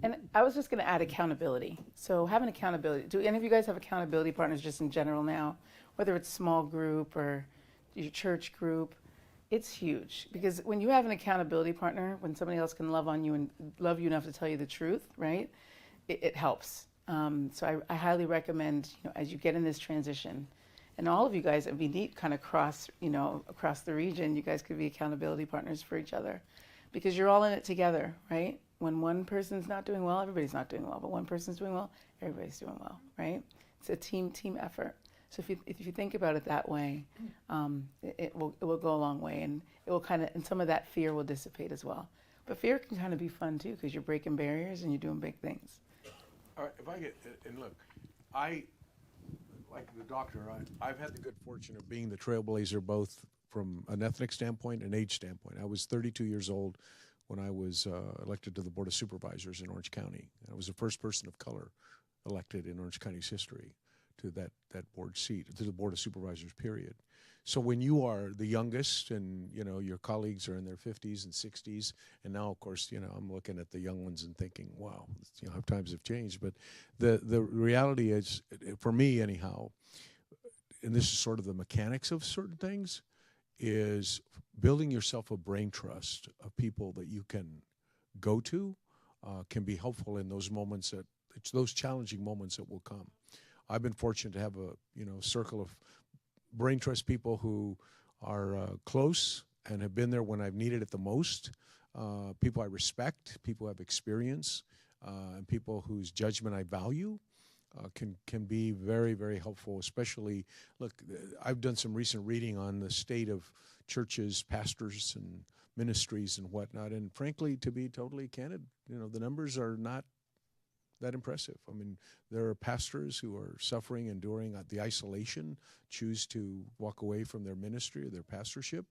Speaker 4: And I was just going to add accountability. So having accountability. Do any of you guys have accountability partners just in general now? Whether it's small group or your church group, it's huge. Because when you have an accountability partner, when somebody else can love on you and love you enough to tell you the truth, right, it helps. So I highly recommend, as you get in this transition, and all of you guys, it'd be neat kind of across the region, you guys could be accountability partners for each other. Because you're all in it together, right? When one person's not doing well, everybody's not doing well. But one person's doing well, everybody's doing well, right? It's a team effort. So if you think about it that way, it will go a long way, and it will and some of that fear will dissipate as well. But fear can kind of be fun too, because you're breaking barriers and you're doing big things.
Speaker 7: All right, if I get, and look, I, like the doctor, I've had the good fortune of being the trailblazer both from an ethnic standpoint and age standpoint. I was 32 years old when I was elected to the Board of Supervisors in Orange County. I was the first person of color elected in Orange County's history to that board seat, to the Board of Supervisors, period. So when you are the youngest and, your colleagues are in their 50s and 60s, and now, of course, I'm looking at the young ones and thinking, wow, how times have changed. But the reality is, for me anyhow, and this is sort of the mechanics of certain things, is building yourself a brain trust of people that you can go to can be helpful in those moments it's those challenging moments that will come. I've been fortunate to have a circle of brain trust people who are close and have been there when I've needed it the most. People I respect, people who have experience, and people whose judgment I value. Can be very, very helpful, especially, look, I've done some recent reading on the state of churches, pastors, and ministries and whatnot, and frankly, to be totally candid, the numbers are not that impressive. I mean, there are pastors who are suffering, enduring the isolation, choose to walk away from their ministry or their pastorship.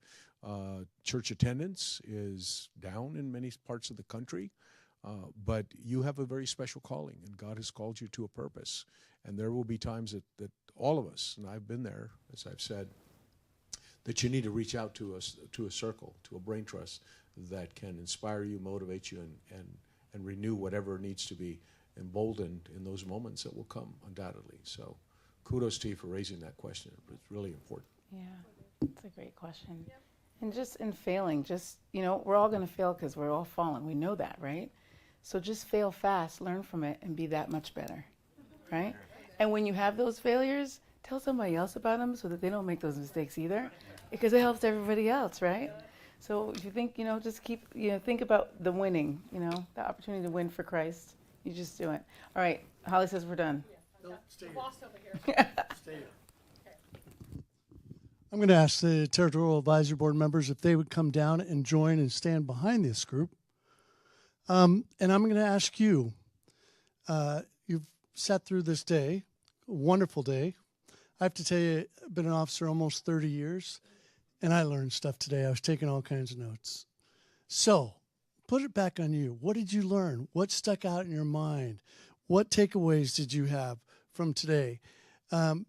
Speaker 7: Church attendance is down in many parts of the country. But you have a very special calling, and God has called you to a purpose. And there will be times that all of us, and I've been there, as I've said, that you need to reach out to a circle, to a brain trust that can inspire you, motivate you, and renew whatever needs to be emboldened in those moments that will come, undoubtedly. So kudos to you for raising that question. It's really important.
Speaker 4: Yeah, it's a great question. Yep. And just in failing, we're all going to fail because we're all fallen. We know that, right? So just fail fast, learn from it, and be that much better, right? And when you have those failures, tell somebody else about them so that they don't make those mistakes either, because it helps everybody else, right? So if you think, just keep, think about the winning, the opportunity to win for Christ. You just do it. All right, Holly says we're done.
Speaker 10: No, stay here. Stay here. I'm going to ask the Territorial Advisory Board members if they would come down and join and stand behind this group. And I'm going to ask you, you've sat through this day, a wonderful day. I have to tell you, I've been an officer almost 30 years, and I learned stuff today. I was taking all kinds of notes. So put it back on you. What did you learn? What stuck out in your mind? What takeaways did you have from today?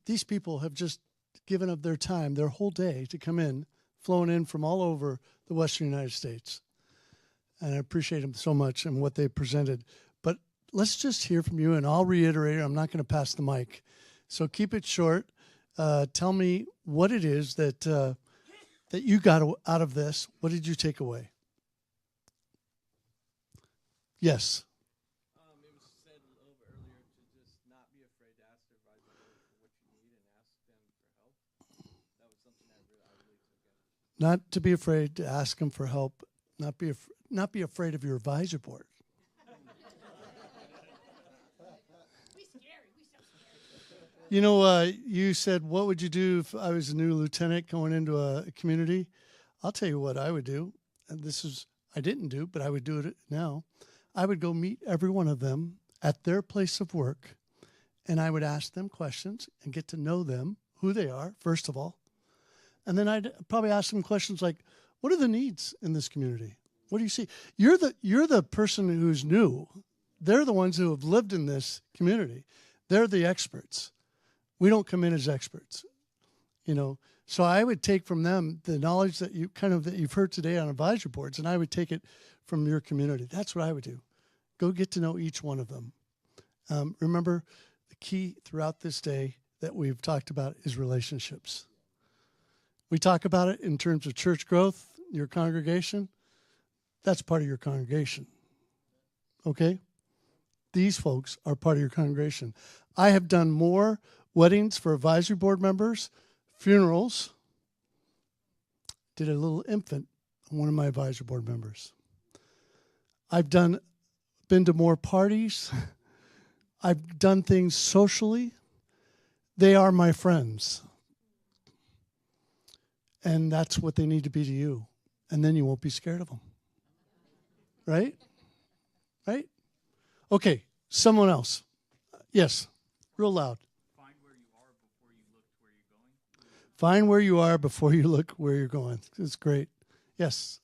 Speaker 10: These people have just given up their time, their whole day, to come in, flown in from all over the Western United States. And I appreciate them so much and what they presented. But let's just hear from you, and I'll reiterate it. I'm not going to pass the mic. So keep it short. Tell me what it is that that you got out of this. What did you take away? Yes.
Speaker 11: It was said a little bit earlier to just not be afraid to ask their advisor for what you need and ask them for help. That was something I really took in.
Speaker 10: Not to be afraid to ask them for help. Not be afraid of your advisor board. You said, what would you do if I was a new lieutenant going into a community? I'll tell you what I would do. And I didn't do, but I would do it now. I would go meet every one of them at their place of work, and I would ask them questions and get to know them, who they are, first of all. And then I'd probably ask them questions like, what are the needs in this community? What do you see? You're the person who's new. They're the ones who have lived in this community. They're the experts. We don't come in as experts, So I would take from them the knowledge that you've heard today on advisory boards, and I would take it from your community. That's what I would do. Go get to know each one of them. Remember, the key throughout this day that we've talked about is relationships. We talk about it in terms of church growth, your congregation. That's part of your congregation. Okay? These folks are part of your congregation. I have done more weddings for advisory board members, funerals. Did a little infant on one of my advisory board members. I've been to more parties. I've done things socially. They are my friends. And that's what they need to be to you. And then you won't be scared of them. Right? Right? Okay, someone else. Yes, real loud.
Speaker 11: Find where you are before you look to where you're going.
Speaker 10: Find where you are before you look where you're going. It's great. Yes.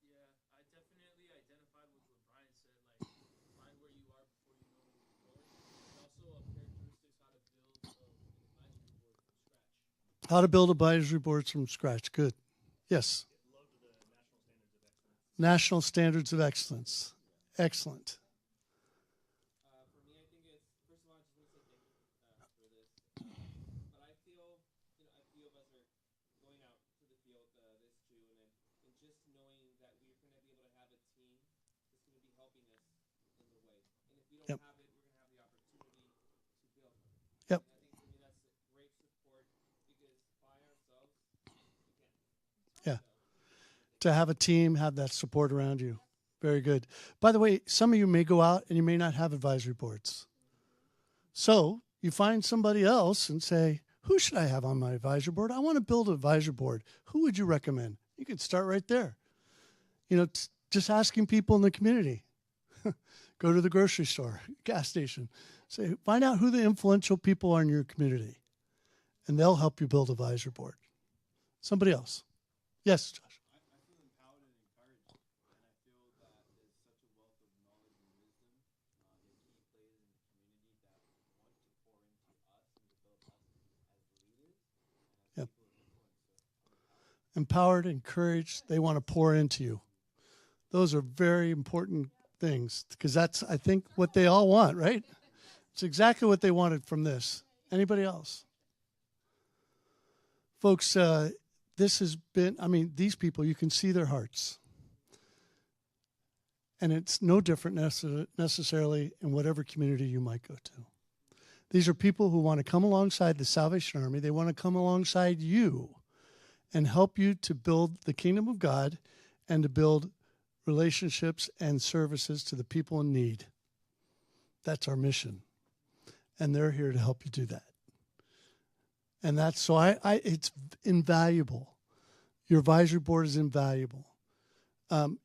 Speaker 11: Yeah, I definitely identified with what Brian said, find where you are before you know where you're going. And also characteristics
Speaker 10: How to build advisory boards from scratch. Good. Yes. National standards of excellence. Excellent.
Speaker 9: For me, I think it's, first of all, I just want to say thank you for this. But I feel, a few of us are going out to the field this June, and just knowing that we're going to be able to have a team that's going to be helping us in the way. And if we don't have it, we're going to have the opportunity to build it.
Speaker 10: Yep.
Speaker 9: And I think for me, that's a great support, because by ourselves, we can't.
Speaker 10: Yeah. To have a team, have that support around you. Very good. By the way, some of you may go out and you may not have advisory boards. So you find somebody else and say, who should I have on my advisory board? I want to build an advisory board. Who would you recommend? You can start right there. Just asking people in the community. Go to the grocery store, gas station. Say, find out who the influential people are in your community. And they'll help you build an advisory board. Somebody else. Yes, Josh.
Speaker 11: I feel empowered and encouraged, and I feel that there's such a wealth of knowledge
Speaker 10: empowered, encouraged. They want to pour into you. Those are very important things because that's, I think, what they all want, right? It's exactly what they wanted from this. Anybody else? Folks, this has been, I mean, these people, you can see their hearts. And it's no different necessarily in whatever community you might go to. These are people who want to come alongside the Salvation Army. They want to come alongside you and help you to build the kingdom of God and to build relationships and services to the people in need. That's our mission. And they're here to help you do that. And that's, so it's invaluable. Your advisory board is invaluable.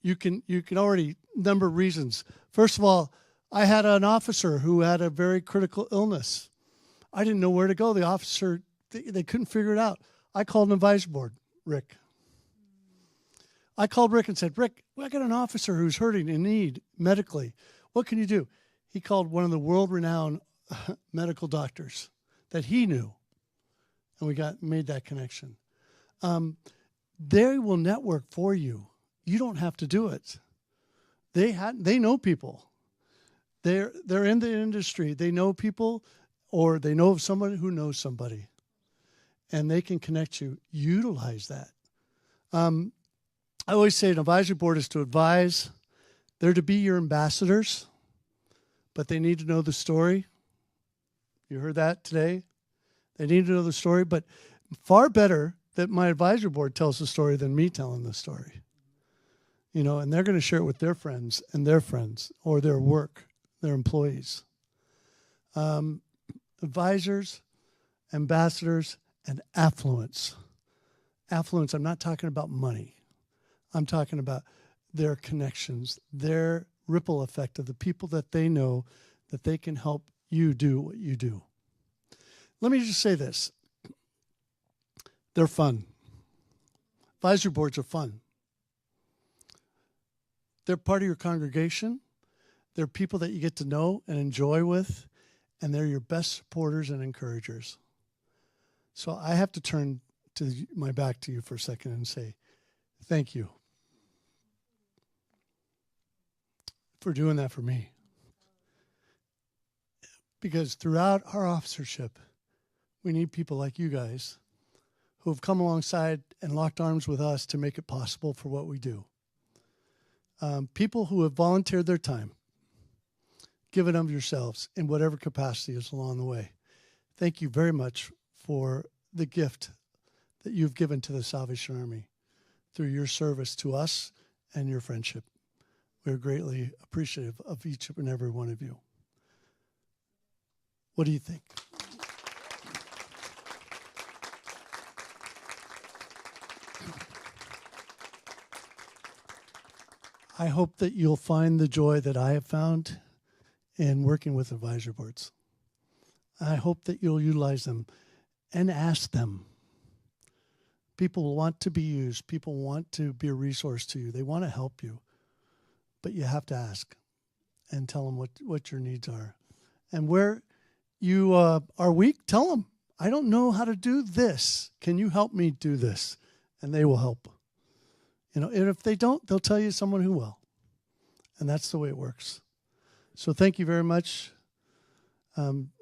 Speaker 10: You can already, number of reasons. First of all, I had an officer who had a very critical illness. I didn't know where to go. The officer, they couldn't figure it out. I called an advisory board, Rick. I called Rick and said, Rick, I got an officer who's hurting in need medically. What can you do? He called one of the world-renowned medical doctors that he knew, and we made that connection. They will network for you. You don't have to do it. They know people. They're in the industry. They know people, or they know of someone who knows somebody, and they can connect you. Utilize that. I always say an advisory board is to advise. They're to be your ambassadors, but they need to know the story. You heard that today? They need to know the story, but far better that my advisory board tells the story than me telling the story. You know, and they're going to share it with their friends and their friends or their work, their employees. Advisors, ambassadors, and affluence. Affluence, I'm not talking about money. I'm talking about their connections, their ripple effect of the people that they know that they can help you do what you do. Let me just say this. They're fun. Advisory boards are fun. They're part of your congregation. They're people that you get to know and enjoy with, and they're your best supporters and encouragers. So I have to turn my back to you for a second and say, thank you for doing that for me. Because throughout our officership, we need people like you guys who have come alongside and locked arms with us to make it possible for what we do. People who have volunteered their time, given of yourselves in whatever capacity is along the way. Thank you very much for the gift that you've given to the Salvation Army through your service to us and your friendship. We're greatly appreciative of each and every one of you. What do you think? I hope that you'll find the joy that I have found in working with advisory boards. I hope that you'll utilize them and ask them. People want to be used. People want to be a resource to you. They want to help you. But you have to ask and tell them what your needs are. And where you are weak, tell them, I don't know how to do this. Can you help me do this? And they will help. You know, and if they don't, they'll tell you someone who will. And that's the way it works. So thank you very much,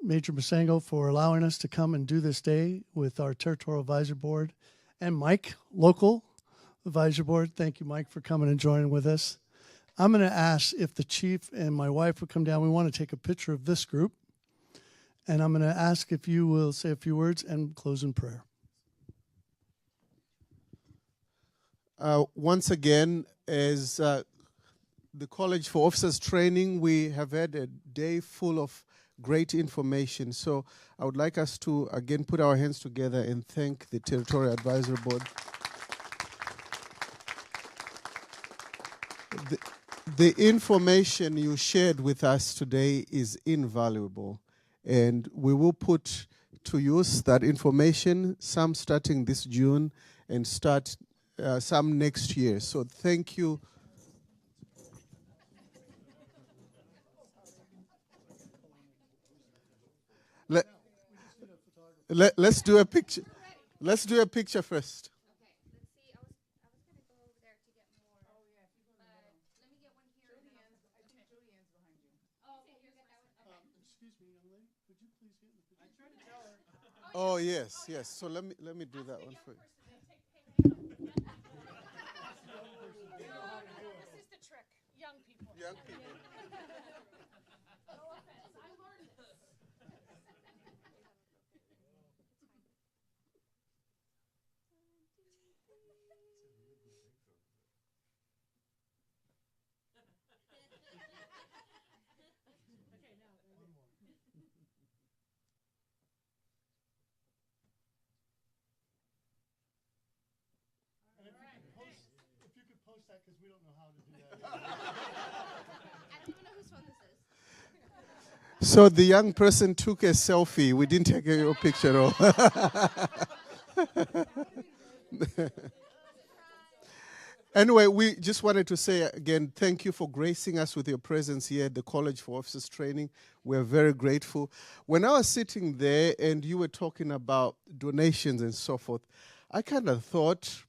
Speaker 10: Major Masango, for allowing us to come and do this day with our Territorial Advisory Board. And Mike, local advisory board. Thank you, Mike, for coming and joining with us. I'm going to ask if the chief and my wife would come down. We want to take a picture of this group. And I'm going to ask if you will say a few words and close in prayer.
Speaker 12: Once again, as the College for Officers Training, we have had a day full of great information. So I would like us to, again, put our hands together and thank the Territorial Advisory Board. The information you shared with us today is invaluable, and we will put to use that information, some starting this June and start some next year. So thank you. Let's do a picture. Let's do a picture first.
Speaker 3: Okay, let's see. I was
Speaker 12: Oh, yes, yes. So let me do that one for you.
Speaker 1: This is the trick, young people.
Speaker 12: Young people.
Speaker 1: No offense, I learned this.
Speaker 10: If you could post that, because we don't know how to do that.
Speaker 3: I don't even know whose phone this is.
Speaker 12: So the young person took a selfie. We didn't take your picture at all. Anyway, we just wanted to say again, thank you for gracing us with your presence here at the College for Officers Training. We're very grateful. When I was sitting there and you were talking about donations and so forth, I kind of thought,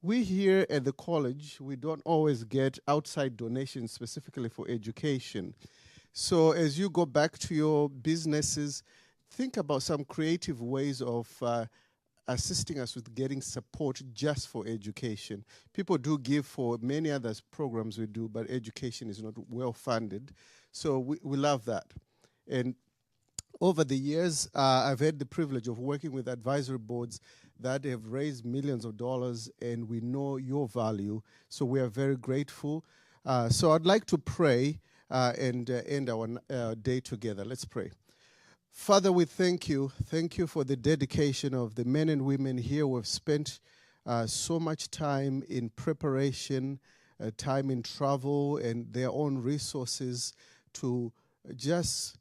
Speaker 12: we here at the college, we don't always get outside donations specifically for education. So as you go back to your businesses, think about some creative ways of assisting us with getting support just for education. People do give for many other programs we do, but education is not well funded. So we love that. And over the years, I've had the privilege of working with advisory boards that have raised millions of dollars, and we know your value. So we are very grateful. So I'd like to pray and end our day together. Let's pray. Father, we thank you. Thank you for the dedication of the men and women here who have spent so much time in preparation, time in travel, and their own resources to just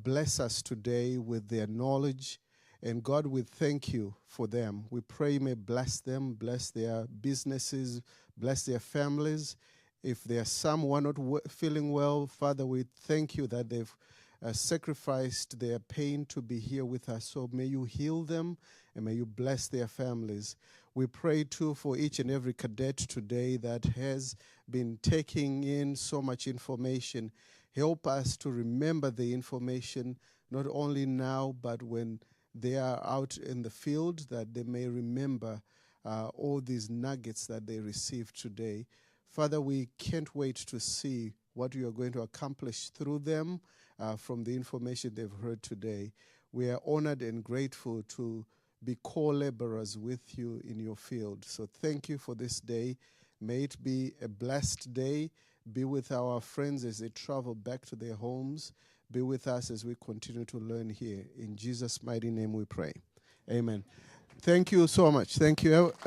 Speaker 12: bless us today with their knowledge. And God, we thank you for them. We pray you may bless them, bless their businesses, bless their families. If there are some who are not feeling well, Father, we thank you that they've sacrificed their pain to be here with us. So may you heal them and may you bless their families. We pray too for each and every cadet today that has been taking in so much information. Help us to remember the information, not only now, but when they are out in the field, that they may remember all these nuggets that they received today. Father, we can't wait to see what you are going to accomplish through them from the information they've heard today. We are honored and grateful to be co-laborers with you in your field. So thank you for this day. May it be a blessed day. Be with our friends as they travel back to their homes. Be with us as we continue to learn here. In Jesus' mighty name we pray. Amen. Thank you so much. Thank you.